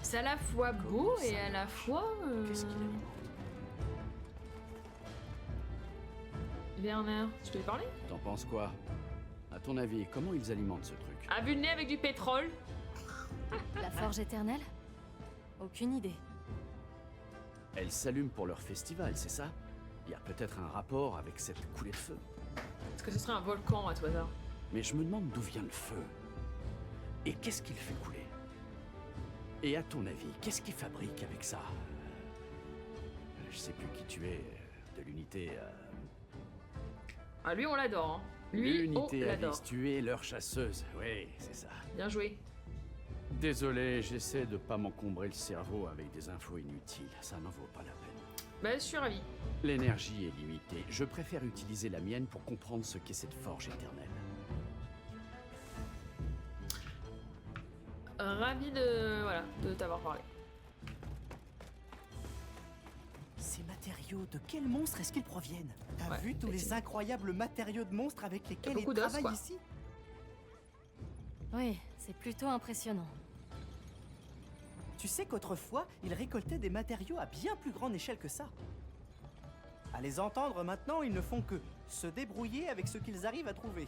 C'est à la fois beau et à la fois... Qu'est-ce qu'il a? Werner, tu peux lui parler? T'en penses quoi? À ton avis, comment ils alimentent ce truc? À vue de nez avec du pétrole? La forge éternelle? Aucune idée. Elles s'allument pour leur festival, c'est ça? Il y a peut-être un rapport avec cette coulée de feu. Est-ce que ce serait un volcan à tout hasard? Mais je me demande d'où vient le feu. Et qu'est-ce qu'il fait couler? Et à ton avis, qu'est-ce qu'ils fabriquent avec ça? Je sais plus qui tu es, de l'unité... Ah, lui, on l'adore, hein. Lui, on L'unité l'adore. Alice, tu es leur chasseuse. Oui, c'est ça. Bien joué. Désolé, j'essaie de pas m'encombrer le cerveau avec des infos inutiles. Ça n'en vaut pas la peine. Bah, je suis ravi. L'énergie est limitée. Je préfère utiliser la mienne pour comprendre ce qu'est cette forge éternelle. Ravi de... Voilà, de t'avoir parlé. Ces matériaux, de quel monstre est-ce qu'ils proviennent? T'as Ouais, vu tous les effectivement. incroyables matériaux de monstres avec lesquels beaucoup ils d'os, travaillent quoi. ici? Oui, c'est plutôt impressionnant. Tu sais qu'autrefois, ils récoltaient des matériaux à bien plus grande échelle que ça. À les entendre maintenant, ils ne font que se débrouiller avec ce qu'ils arrivent à trouver.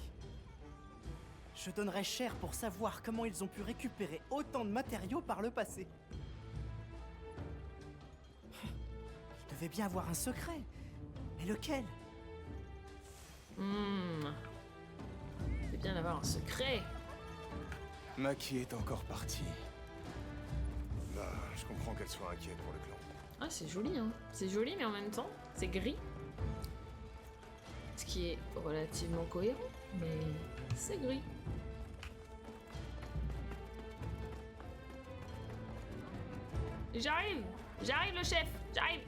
Je donnerais cher pour savoir comment ils ont pu récupérer autant de matériaux par le passé. Ils devaient bien avoir un secret. Mais lequel? C'est bien d'avoir un secret. Maki est encore partie. Bah, je comprends qu'elle soit inquiète pour le clan. Ah, c'est joli, hein. C'est joli, mais en même temps, c'est gris. Ce qui est relativement cohérent, mais c'est gris. J'arrive! J'arrive, le chef! J'arrive!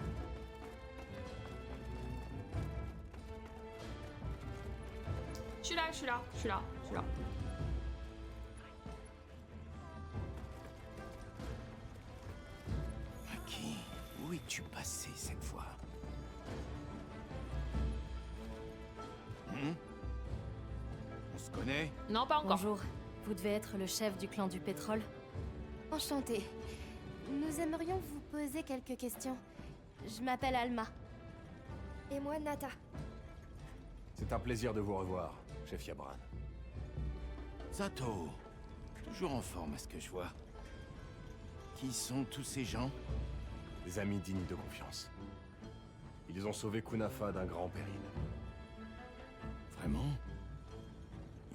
Je suis là, je suis là, je suis là, je suis là. Maki, où es-tu passé cette fois? On se connaît? Non, pas encore. Bonjour, vous devez être le chef du clan du pétrole. Enchantée. Nous aimerions vous poser quelques questions. Je m'appelle Alma. Et moi, Nata. C'est un plaisir de vous revoir, chef Yabran. Zato, toujours en forme à ce que je vois. Qui sont tous ces gens? Des amis dignes de confiance. Ils ont sauvé Kunafa d'un grand péril. Vraiment?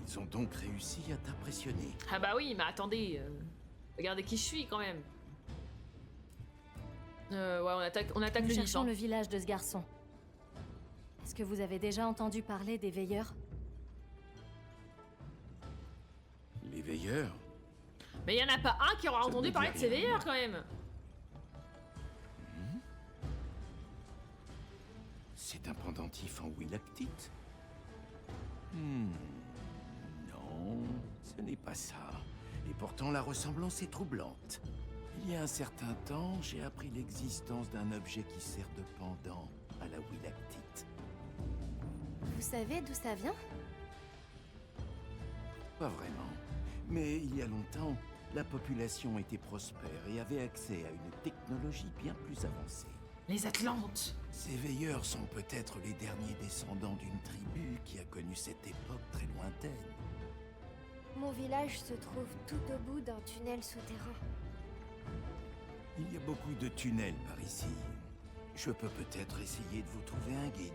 Ils ont donc réussi à t'impressionner. Ah bah oui, mais attendez. Regardez qui je suis quand même. Ouais, on attaque Nous le cherchons Nipan. le village de ce garçon. Est-ce que vous avez déjà entendu parler des veilleurs? Les veilleurs? Mais il y en a pas un qui aura Ça entendu me parler dit de ces rien. veilleurs quand même. C'est un pendentif en willactite? Non, ce n'est pas ça. Et pourtant, la ressemblance est troublante. Il y a un certain temps, j'ai appris l'existence d'un objet qui sert de pendant à la willactite. Vous savez d'où ça vient? Pas vraiment. Mais il y a longtemps, la population était prospère et avait accès à une technologie bien plus avancée. Les Atlantes. Ces veilleurs sont peut-être les derniers descendants d'une tribu qui a connu cette époque très lointaine. Mon village se trouve tout au bout d'un tunnel souterrain. Il y a beaucoup de tunnels par ici. Je peux peut-être essayer de vous trouver un guide.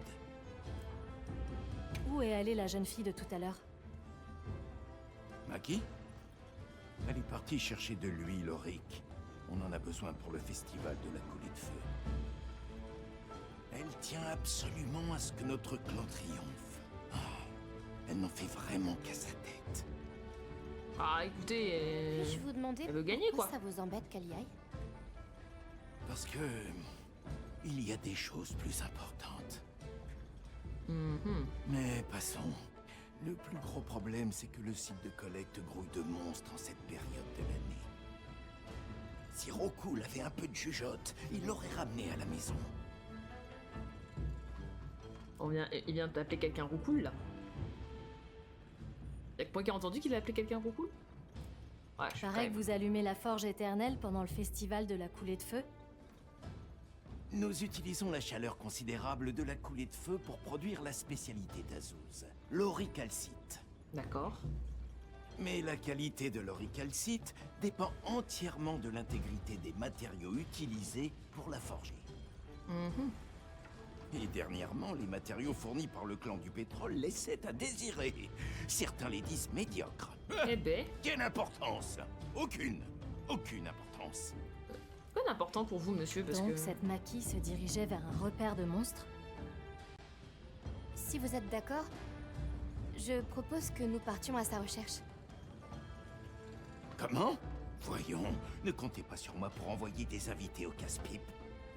Où est allée la jeune fille de tout à l'heure? Maki? Elle est partie chercher de l'huile aurique. On en a besoin pour le festival de la coulée de feu. Elle tient absolument à ce que notre clan triomphe. Ah, elle n'en fait vraiment qu'à sa tête. Ah, écoutez. Puis-je vous demander elle veut gagner, pourquoi quoi. ça vous embête qu'elle y aille? Parce que... il y a des choses plus importantes. Mais passons. Le plus gros problème, c'est que le site de collecte grouille de monstres en cette période de l'année. Si Rokul avait un peu de jugeote, il l'aurait ramené à la maison. Il vient d'appeler quelqu'un Roucoul là. Y'a que moi qui ai entendu qu'il a appelé quelqu'un Roucoul. Ouais, je suis quand Paraît même- que vous allumez la forge éternelle pendant le festival de la coulée de feu. Nous utilisons la chaleur considérable de la coulée de feu pour produire la spécialité d'Azuz, l'auricalcite. D'accord. Mais la qualité de l'auricalcite dépend entièrement de l'intégrité des matériaux utilisés pour la forger. Et dernièrement, les matériaux fournis par le clan du pétrole laissaient à désirer. Certains les disent médiocres. Eh ben, Quelle importance? Aucune. Aucune importance. c'est pas d'important pour vous, monsieur, parce Donc que. cette Maki se dirigeait vers un repère de monstres. Si vous êtes d'accord, je propose que nous partions à sa recherche. Comment? Voyons, ne comptez pas sur moi pour envoyer des invités au casse-pipe.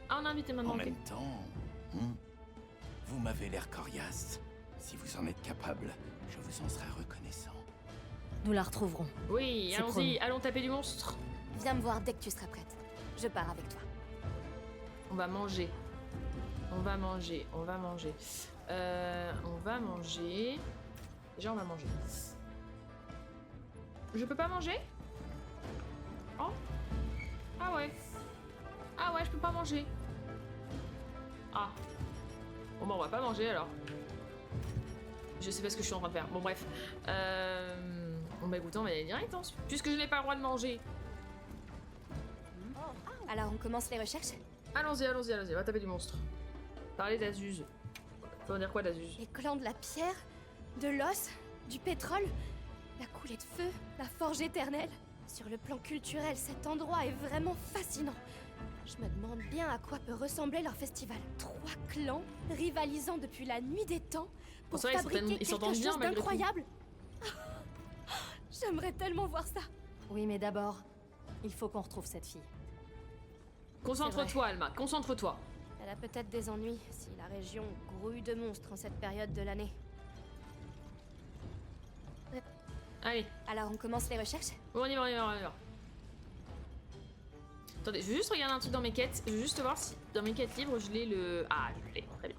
Ah, on a invité maintenant. En ok. même temps, vous m'avez l'air coriace. Si vous en êtes capable, je vous en serai reconnaissant. Nous la retrouverons. Oui, C'est allons-y, promis. allons taper du monstre. Viens me voir dès que tu seras prête. Je pars avec toi. On va manger. On va manger. On va manger. On va manger. Déjà, on va manger. Je peux pas manger? Oh. Ah ouais. Ah ouais, je peux pas manger. Ah. Bon bah on va pas manger alors. Je sais pas ce que je suis en train de faire. Bon bref. Bon bah écoutez, on va y aller direct hein. Puisque je n'ai pas le droit de manger. Alors on commence les recherches? Allons-y, allons-y, allons-y. On va taper du monstre. Parler d'Azuz. Ça veut dire quoi d'Azuz? Les clans de la pierre, de l'os, du pétrole, la coulée de feu, la forge éternelle. Sur le plan culturel, cet endroit est vraiment fascinant. Je me demande bien à quoi peut ressembler leur festival. 3 clans rivalisant depuis la nuit des temps pour C'est vrai, fabriquer ils s'entendent quelque bien, chose malgré tout. d'incroyable. J'aimerais tellement voir ça. Oui, mais d'abord, il faut qu'on retrouve cette fille. Concentre-toi, Alma, concentre-toi. Elle a peut-être des ennuis si la région grouille de monstres en cette période de l'année. Allez. Alors on commence les recherches? Bon, on y va, on y va, on y va. Attendez, je vais juste regarder un truc dans mes quêtes. Je veux juste voir si dans mes quêtes libres je l'ai le... Ah, je l'ai, très bien.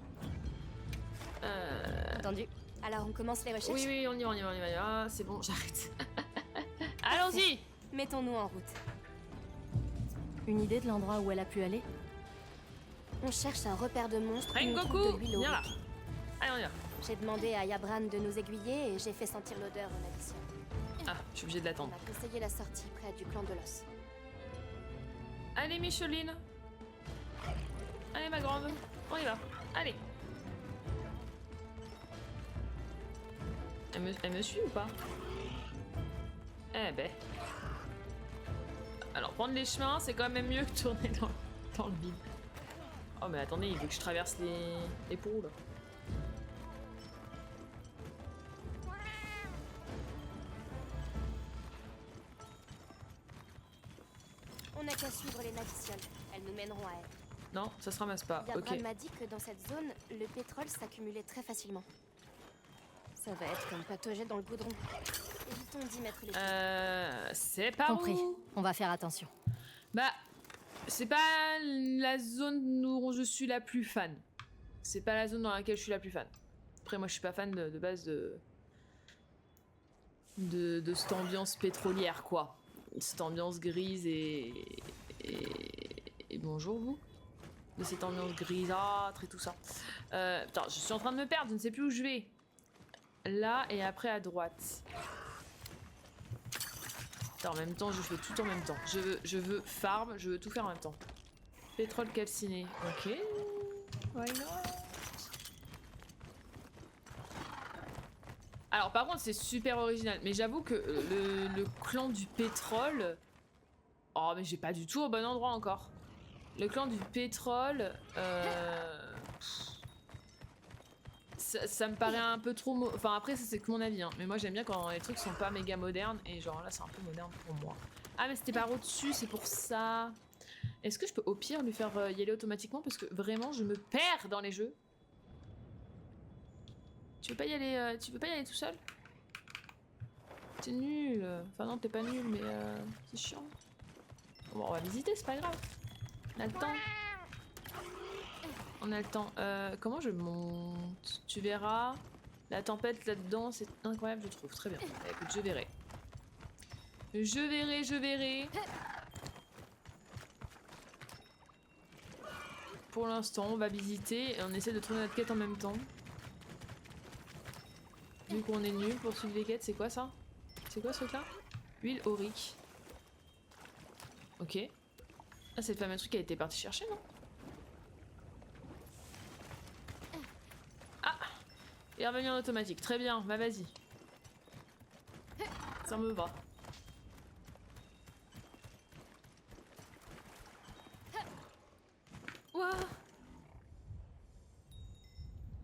Entendu. Alors on commence les recherches? Oui, oui, on y va, on y va, on y va. Ah, c'est bon, j'arrête. Allons-y. Mettons-nous en route. Une idée de l'endroit où elle a pu aller? On cherche un repère de monstres. où on Rengoku, trouve de l'huile viens là. aurique. Allez, on y va. J'ai demandé à Yabran de nous aiguiller et j'ai fait sentir l'odeur en addition. Ah, je suis obligée de On l'attendre. a conseillé la sortie près du clan de l'os. Allez, Micheline. Allez, ma grande. On y va. Allez. Elle me suit ou pas? Eh ben. Alors, prendre les chemins, c'est quand même mieux que tourner dans le vide. Oh, mais attendez, il veut que je traverse les pots, là. On n'a qu'à suivre les navicioles. Elles nous mèneront à elle. Non, ça se ramasse pas. Yabran Ok. m'a dit que dans cette zone, le pétrole s'accumulait très facilement. Ça va être comme patauger dans le goudron. Évitons d'y mettre les pieds. C'est pas Compris. où? On va faire attention. Bah, c'est pas la zone où je suis la plus fan. C'est pas la zone dans laquelle je suis la plus fan. Après, moi, je suis pas fan de base de cette ambiance pétrolière, quoi. Cette ambiance grise et bonjour, vous. De cette ambiance grisâtre et tout ça. Putain, je suis en train de me perdre, je ne sais plus où je vais. Là et après à droite. Putain, en même temps, je fais tout en même temps. Je veux farm, je veux tout faire en même temps. Pétrole calciné. Ok. Why not? Alors par contre c'est super original, mais j'avoue que le clan du pétrole... Oh mais j'ai pas du tout au bon endroit encore. Le clan du pétrole... Ça me paraît un peu trop... Enfin après ça c'est que mon avis, hein. Mais moi j'aime bien quand les trucs sont pas méga modernes, et genre là c'est un peu moderne pour moi. Ah mais c'était par au-dessus, c'est pour ça. Est-ce que je peux au pire lui faire y aller automatiquement, parce que vraiment je me perds dans les jeux. Tu veux pas y aller tout seul? T'es nul. Enfin non, t'es pas nul, mais c'est chiant. Bon, on va visiter, c'est pas grave. On a le temps. On a le temps. Comment je monte? Tu verras. La tempête là-dedans, c'est incroyable, je trouve. Très bien. Bah, écoute, je verrai. Je verrai. Pour l'instant, on va visiter et on essaie de trouver notre quête en même temps. Vu qu'on est nul pour suivre les quêtes, c'est quoi ça? C'est quoi ce truc là? Huile aurique. Ok. Ah, c'est le fameux truc qui a été parti chercher, non? Ah! Il est revenu en automatique. Très bien, bah vas-y. Ça me va. Ouah!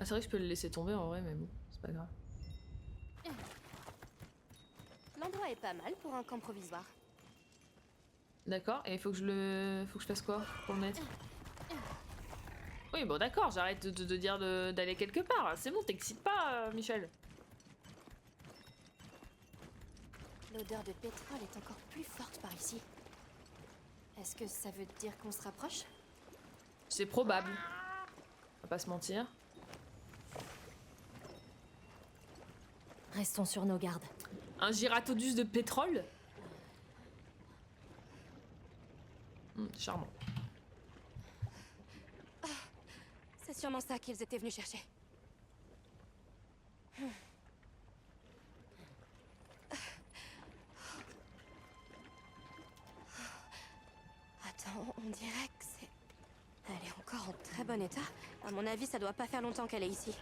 Ah, c'est vrai que je peux le laisser tomber en vrai, mais bon, c'est pas grave. L'endroit est pas mal pour un camp provisoire. D'accord, et il faut que je fasse quoi pour le mettre? Oui, bon d'accord, j'arrête de dire d'aller quelque part. C'est bon, t'excites pas, Michel. L'odeur de pétrole est encore plus forte par ici. Est-ce que ça veut dire qu'on se rapproche? C'est probable. On va pas se mentir. Restons sur nos gardes. Un Giratodus de pétrole? Charmant. Ça C'est sûrement ça qu'ils étaient venus chercher. Attends, on dirait que c'est... Elle est encore en très bon état. À mon avis, ça doit pas faire longtemps qu'elle est ici.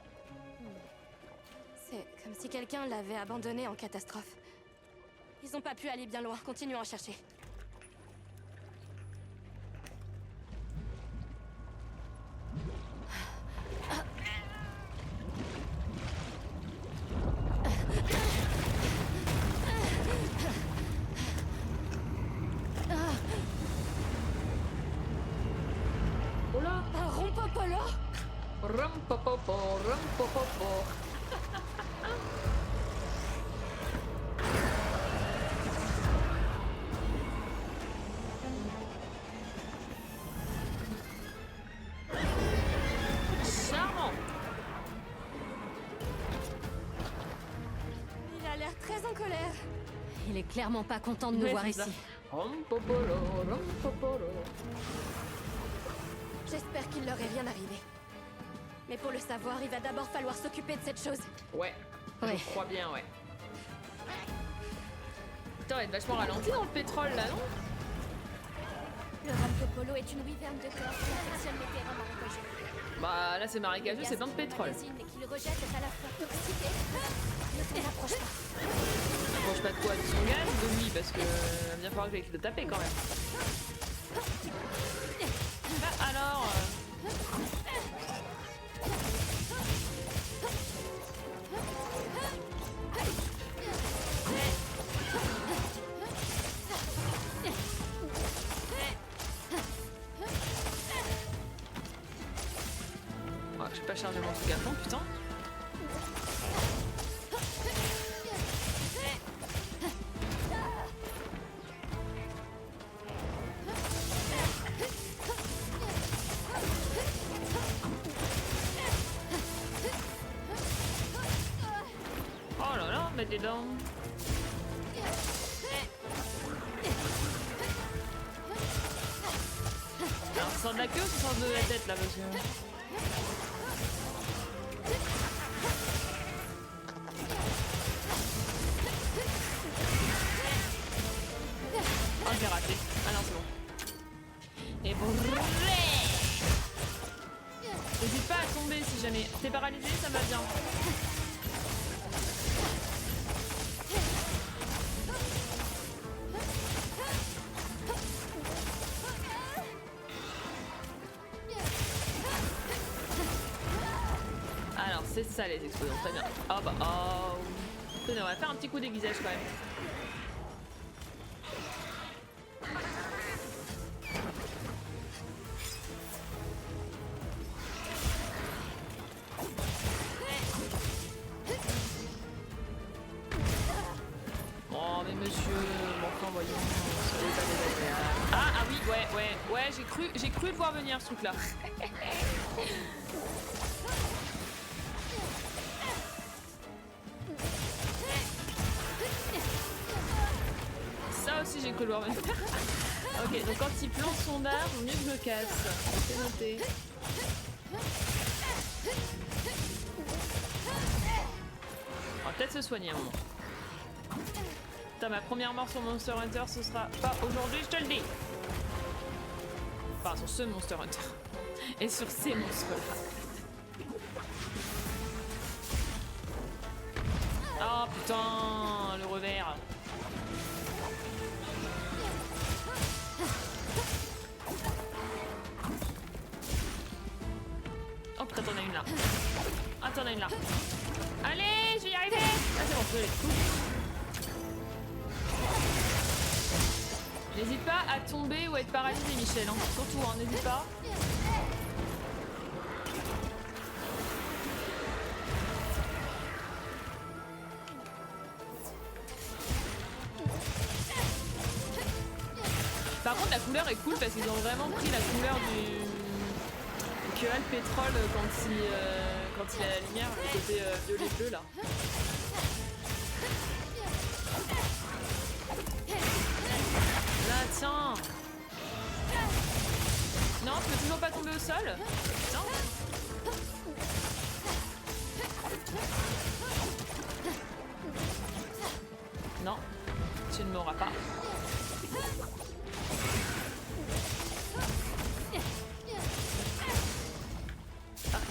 C'est comme si quelqu'un l'avait abandonnée en catastrophe. Ils ont pas pu aller bien loin. Continuons à chercher. Un rompopolo? Rompopopo, rompopopo. Charmant. Il a l'air très en colère. Il est clairement pas content de nous voir ici. Rompopolo, rompopolo. J'espère qu'il leur est rien arrivé. Mais pour le savoir, il va d'abord falloir s'occuper de cette chose. Ouais, Ouais. je crois bien, ouais. Putain, elle est vachement ralentie dans le pétrole là, non? Le rompopolo est une wyverne de terre qui affectionne les terrains marécageux. Bah là c'est marécageux, c'est plein de pétrole. Le gaz qu'il rejette est à la fois toxique et... Ne t'en approche pas. Mange pas de quoi, de son gaz ou de lui, parce que va bien falloir que j'aille le taper quand même. Bah alors ouais, je vais pas charger mon truc à fond, putain. Oh là là, mais dis donc. Alors, ça sort de la queue ou ça sort de la tête là, parce que... Oh, j'ai raté. Ah non, c'est bon. Et bon... N'hésite pas à tomber si jamais. T'es paralysé, ça va bien. Alors, c'est ça les explosions, très bien. Oh bah, oh. Tenez, on va faire un petit coup d'aiguisage quand même. Oh mais monsieur, bon enfin voyons, soyez pas désagréable. Ah oui, ouais, j'ai cru le voir venir ce truc là. Ça aussi j'ai cru le voir venir. Ok, donc quand il plante son arbre, vaut mieux que je me casse. C'est noté. On va peut-être se soigner un moment. Putain, ma première mort sur Monster Hunter, ce sera pas aujourd'hui, je te le dis. Enfin, sur ce Monster Hunter. Et sur ces monstres-là. Oh putain, le revers. Oh putain, t'en as une là. Ah, t'en as une là. Allez, je vais y arriver. Ah, c'est bon, je l'ai. N'hésite pas à tomber ou à être paralysé, Michel. Hein. Surtout, hein, n'hésite pas. Par contre, la couleur est cool parce qu'ils ont vraiment pris la couleur que a le pétrole quand il a la lumière, le côté violet bleu là. Là, tiens. Non, tu peux toujours pas tomber au sol. Putain.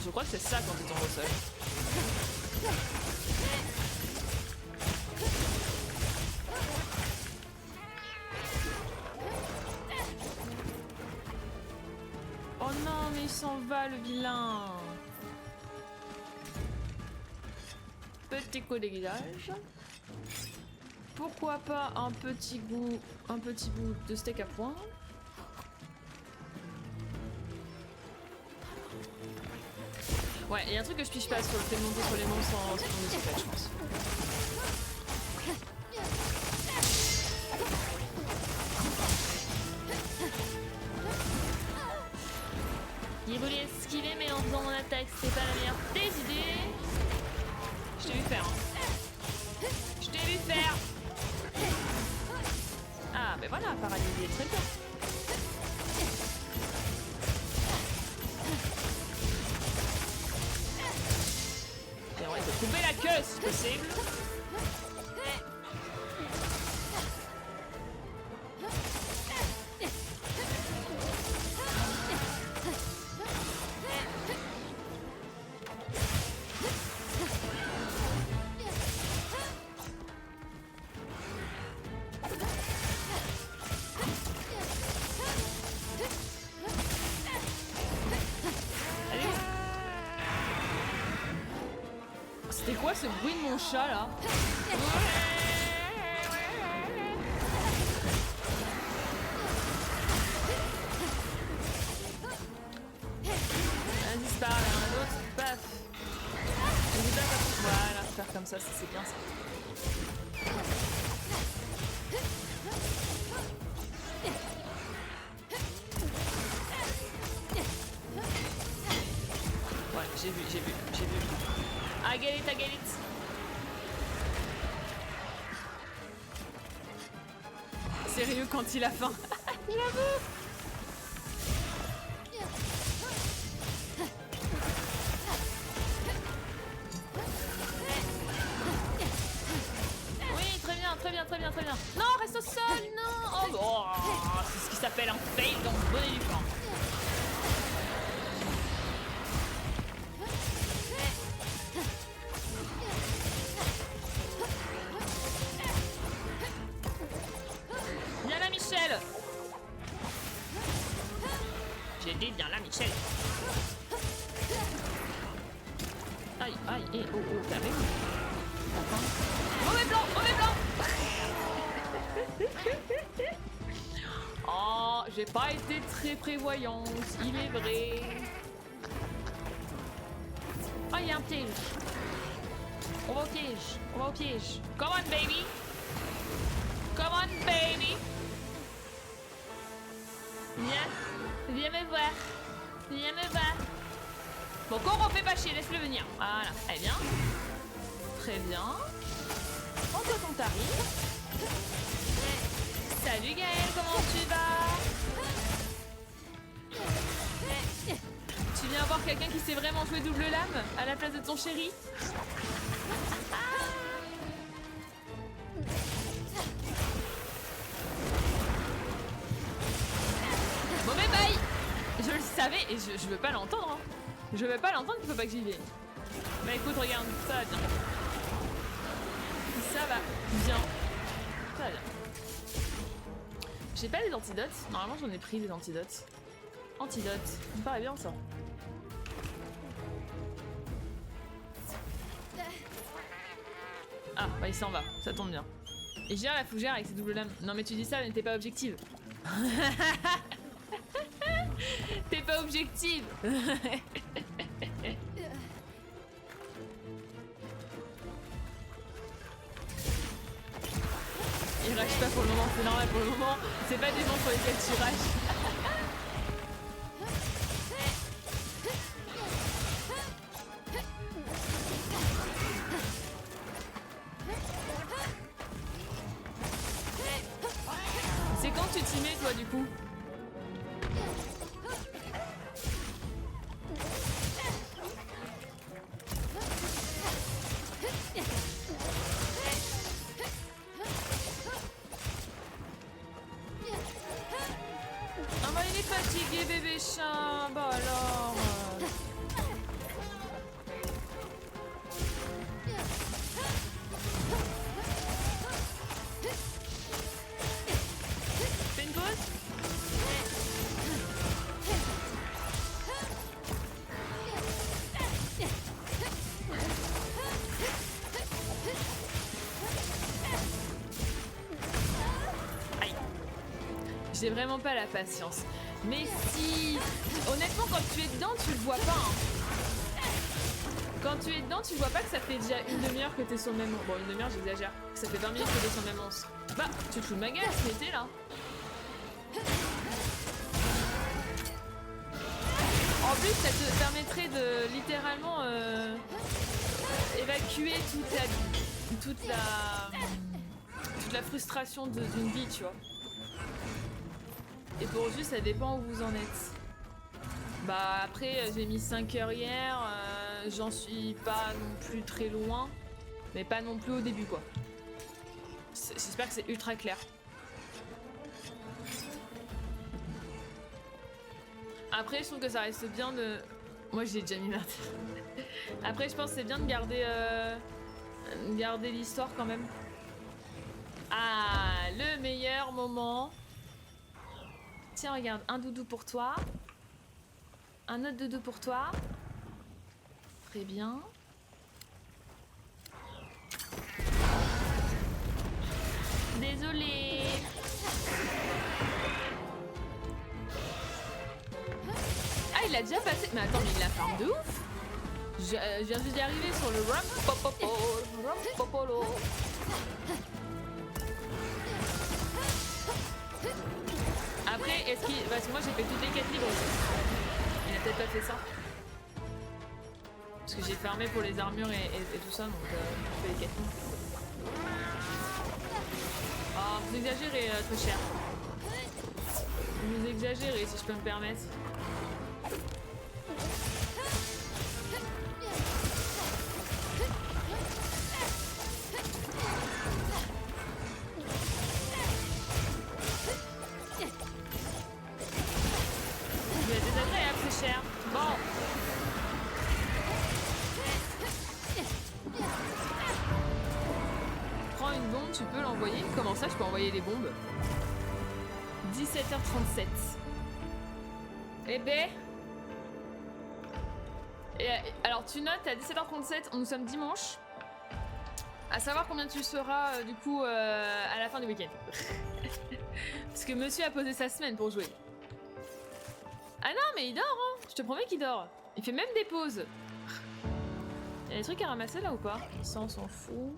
Je crois que c'est ça quand tu tombes au sol. Oh non, mais il s'en va le vilain. Petit coup d'aiguillage. Pourquoi pas un petit bout de steak à point. Ouais, il y a un truc que je pige pas sur le fait de monter sur les monstres sans tomber sur tête, je pense. Il voulait esquiver mais en faisant mon attaque, c'était pas la meilleure des idées. Je t'ai vu faire. Hein. Je t'ai vu faire. Ah, ben voilà, paralysé, très bien. J'aimerais te couper la queue si possible. C'était quoi ce bruit de mon chat là? Vas-y, c'est pas grave, un autre, paf. Voilà, faire comme ça, c'est bien ça. Ouais, j'ai vu. I get it. Sérieux quand il a faim. Il a faim. Oui, très bien. Non, reste au sol, non. Oh, c'est ce qui s'appelle un fail dans le bonnet du camp. J'ai dit bien là, Michel. Aïe, et oh, calmez-vous. Mauvais plan. Oh, j'ai pas été très prévoyante, il est vrai. Oh, il y a un piège. On va au piège. Come on, baby. Viens me voir. Bon, qu'on refait pas chier, laisse-le venir. Voilà, très bien. On te compte t'arrives. Salut Gaël, comment tu vas? Tu viens voir quelqu'un qui sait vraiment jouer double lame à la place de ton chéri? Mauvais bail. Je le savais et je veux pas l'entendre. Hein. Je veux pas l'entendre qu'il faut pas que j'y vais. Bah écoute, regarde, ça va bien. Ça va bien. J'ai pas les antidotes. Normalement j'en ai pris des antidotes. Antidote, ça me paraît bien ça. Ah, bah il s'en va, ça tombe bien. Et gère la fougère avec ses doubles lames. Non mais tu dis ça, mais t'es pas objective. T'es pas objective. Il rage pas pour le moment, c'est normal pour le moment. C'est pas des gens sur lesquels tu rages. C'est quand tu t'y mets toi du coup? J'ai vraiment pas la patience. Mais si... Honnêtement, quand tu es dedans, tu le vois pas. Hein. Quand tu es dedans, tu vois pas que ça fait déjà une demi-heure que t'es sur le même... Bon, une demi-heure, j'exagère. Ça fait 20 minutes que t'es sur le même monstre. Bah, tu te fous de ma gueule, mais t'es là. En plus, ça te permettrait de littéralement évacuer toute la frustration d'une vie, tu vois. Et pour aujourd'hui, ça dépend où vous en êtes. Bah après, j'ai mis 5 heures hier, j'en suis pas non plus très loin, mais pas non plus au début, quoi. J'espère que c'est ultra clair. Après, je trouve que ça reste bien de... Moi, j'ai déjà mis ma terre. Après, je pense que c'est bien de garder l'histoire quand même. Ah, le meilleur moment. Tiens, regarde, un doudou pour toi. Un autre doudou pour toi. Très bien. Désolée. Ah, il a déjà passé. Mais attends, mais il a farm de ouf. Je viens juste d'y arriver sur le Rampopolo. Après, est-ce qu'il... Parce que moi j'ai fait toutes les quêtes libres aussi. Il a peut-être pas fait ça. Parce que j'ai fermé pour les armures et tout ça, donc je fais les quêtes libres. Oh, vous exagérez, très cher. Vous exagérez, si je peux me permettre. Bon. Prends une bombe, tu peux l'envoyer. Comment ça, je peux envoyer les bombes? 17h37. Eh ben... alors tu notes à 17h37, nous sommes dimanche. À savoir combien tu seras du coup à la fin du week-end. Parce que monsieur a posé sa semaine pour jouer. Ah non, mais il dort, hein. Je te promets qu'il dort. Il fait même des pauses. Il y a des trucs à ramasser là ou pas? Ça, on s'en fout.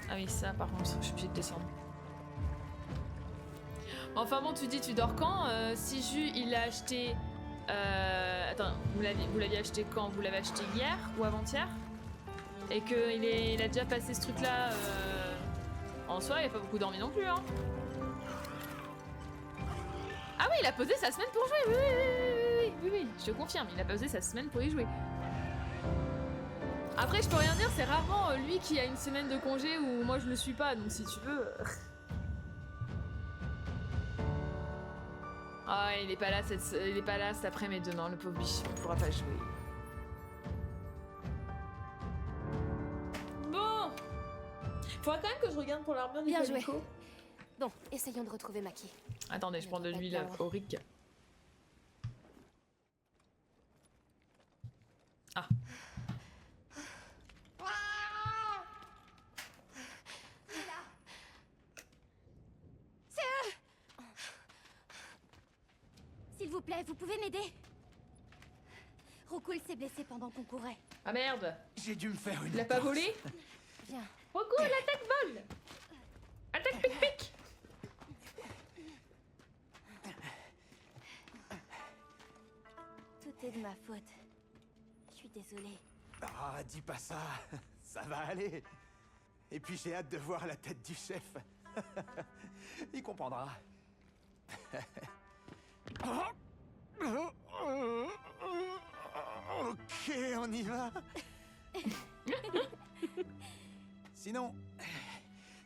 Ah oui, ça, par contre, je suis obligée de descendre. Enfin bon, tu dis, tu dors quand? Si Jus, il a acheté... Attends, vous l'aviez acheté quand? Vous l'avez acheté hier ou avant-hier? Et qu'il a déjà passé ce truc-là... En soi, il a pas beaucoup dormi non plus, hein. Ah oui, il a posé sa semaine pour jouer, oui, je te confirme, il a posé sa semaine pour y jouer. Après, je peux rien dire, c'est rarement lui qui a une semaine de congé où moi je le suis pas, donc si tu veux... Ah, il est pas là cet après-midi, demain, le pauvre biche, il pourra pas jouer. Bon, faudra quand même que je regarde pour l'armure du Calico. Bon, essayons de retrouver Maki. Attendez, je prends de l'huile aurique. Ah. C'est eux! S'il vous plaît, vous pouvez m'aider? Rokul s'est blessé pendant qu'on courait. Ah merde! J'ai dû me faire une... Il a pas volé? Viens. Rokul, attaque vol! Attaque pic-pic! Tout est de ma faute. Je suis désolée. Ah, dis pas ça. Ça va aller. Et puis j'ai hâte de voir la tête du chef. Il comprendra. Ok, on y va. Sinon,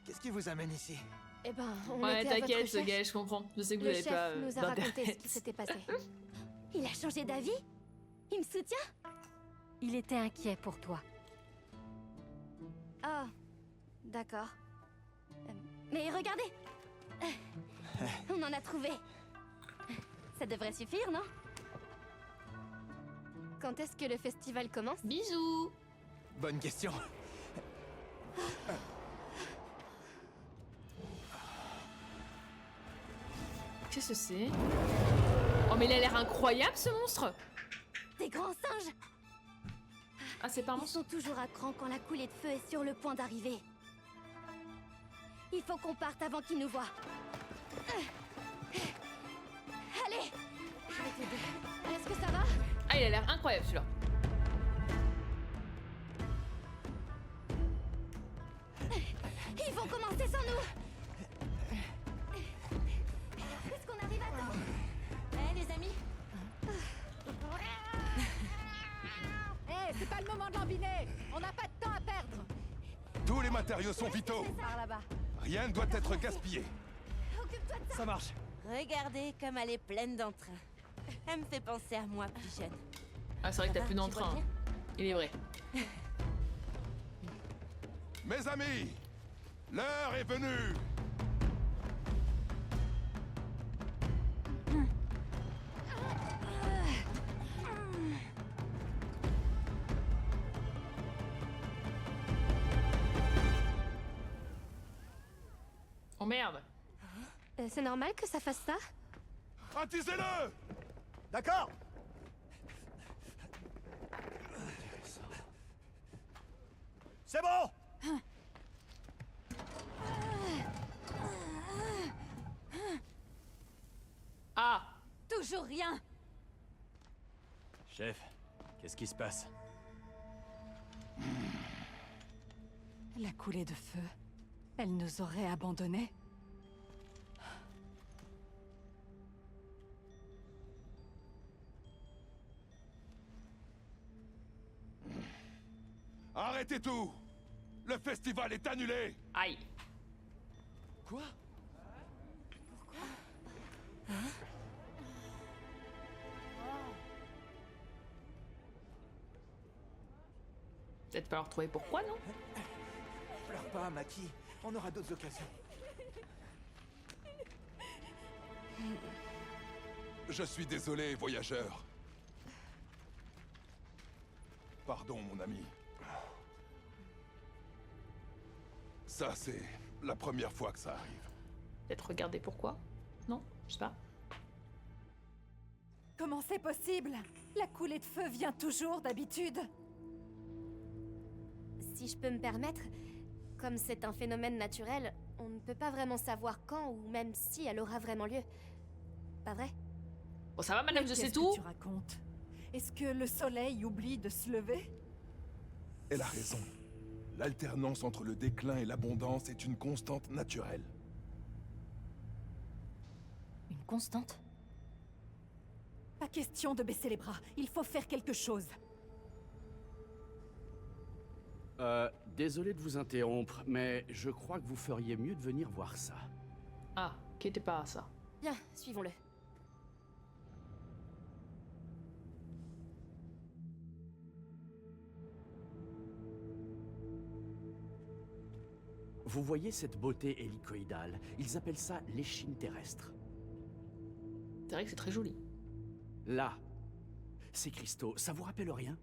qu'est-ce qui vous amène ici? Eh ben, on ouais, était à votre t'inquiète, recherche. gars, je comprends. Je sais que vous Le n'avez chef pas nous a raconté ce d'internet. qui s'était passé. Il a changé d'avis? Il me soutient? Il était inquiet pour toi. Oh, d'accord. Mais regardez! On en a trouvé. Ça devrait suffire, non? Quand est-ce que le festival commence? Bisous! Bonne question. Qu'est-ce que c'est? Oh mais il a l'air incroyable ce monstre! Des grands singes! Ah c'est pas un Ils monstre? sont toujours à cran quand la coulée de feu est sur le point d'arriver. Il faut qu'on parte avant qu'ils nous voient. Allez! Je vais t'aider. Est-ce que ça va? Ah il a l'air incroyable celui-là. Ils vont commencer sans nous! Est-ce qu'on arrive à temps? Eh les amis? Hé, c'est pas le moment de lambiner. On n'a pas de temps à perdre. Tous les matériaux sont vitaux. Par là-bas. Rien ne doit être gaspillé. Occupe-toi de ça! Ça marche. Regardez comme elle est pleine d'entrain. Elle me fait penser à moi plus jeune. Ah c'est vrai que Ça t'as va, plus tu d'entrain. vois bien? Il est vrai. Mes amis, l'heure est venue. Oh merde! C'est normal que ça fasse ça? Attisez-le! D'accord. C'est bon. Ah! Toujours rien. Chef, qu'est-ce qui se passe? La coulée de feu. Elle nous aurait abandonnés. Arrêtez tout! Le festival est annulé! Aïe! Quoi? Peut-être pas leur trouver pourquoi, non? Pleure pas, Maki. On aura d'autres occasions. Je suis désolé, voyageur. Pardon, mon ami. Ça, c'est la première fois que ça arrive. Peut-être regarder pourquoi? Non? Je sais pas. Comment c'est possible? La coulée de feu vient toujours d'habitude. Si je peux me permettre, comme c'est un phénomène naturel, on ne peut pas vraiment savoir quand ou même si elle aura vraiment lieu. Pas vrai? Bon ça va madame, je sais Qu'est-ce tout! que tu racontes? Est-ce que le soleil oublie de se lever? Elle a raison. L'alternance entre le déclin et l'abondance est une constante naturelle. Une constante? Pas question de baisser les bras. Il faut faire quelque chose. Désolé de vous interrompre, mais je crois que vous feriez mieux de venir voir ça. Ah, qui était pas à ça. Bien, suivons-le. Vous voyez cette beauté hélicoïdale? Ils appellent ça l'échine terrestre. C'est vrai que c'est très joli. Là, ces cristaux, ça vous rappelle rien?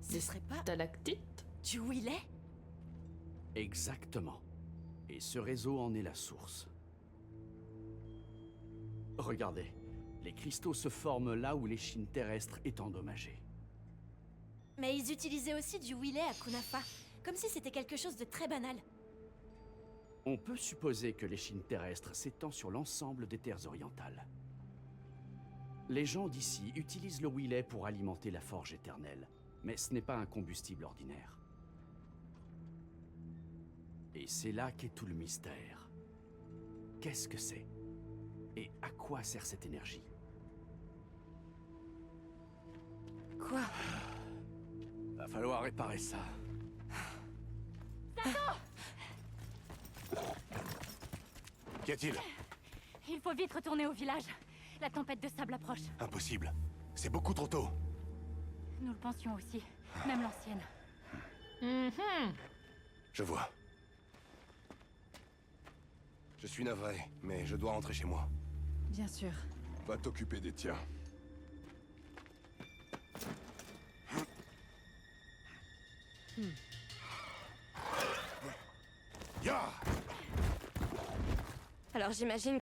Ce serait pas Stalactite? du Willet? Exactement. Et ce réseau en est la source. Regardez, les cristaux se forment là où l'échine terrestre est endommagée. Mais ils utilisaient aussi du Willet à Kunafa. Comme si c'était quelque chose de très banal. On peut supposer que l'échine terrestre s'étend sur l'ensemble des terres orientales. Les gens d'ici utilisent le Willet pour alimenter la forge éternelle, mais ce n'est pas un combustible ordinaire. Et c'est là qu'est tout le mystère. Qu'est-ce que c'est? Et à quoi sert cette énergie? Quoi? Va falloir réparer ça. Qu'y a-t-il? Il faut vite retourner au village. La tempête de sable approche. Impossible. C'est beaucoup trop tôt. Nous le pensions aussi. Même l'ancienne. Je vois. Je suis navré, mais je dois rentrer chez moi. Bien sûr. Va t'occuper des tiens. Ya! Alors, Alors j'imagine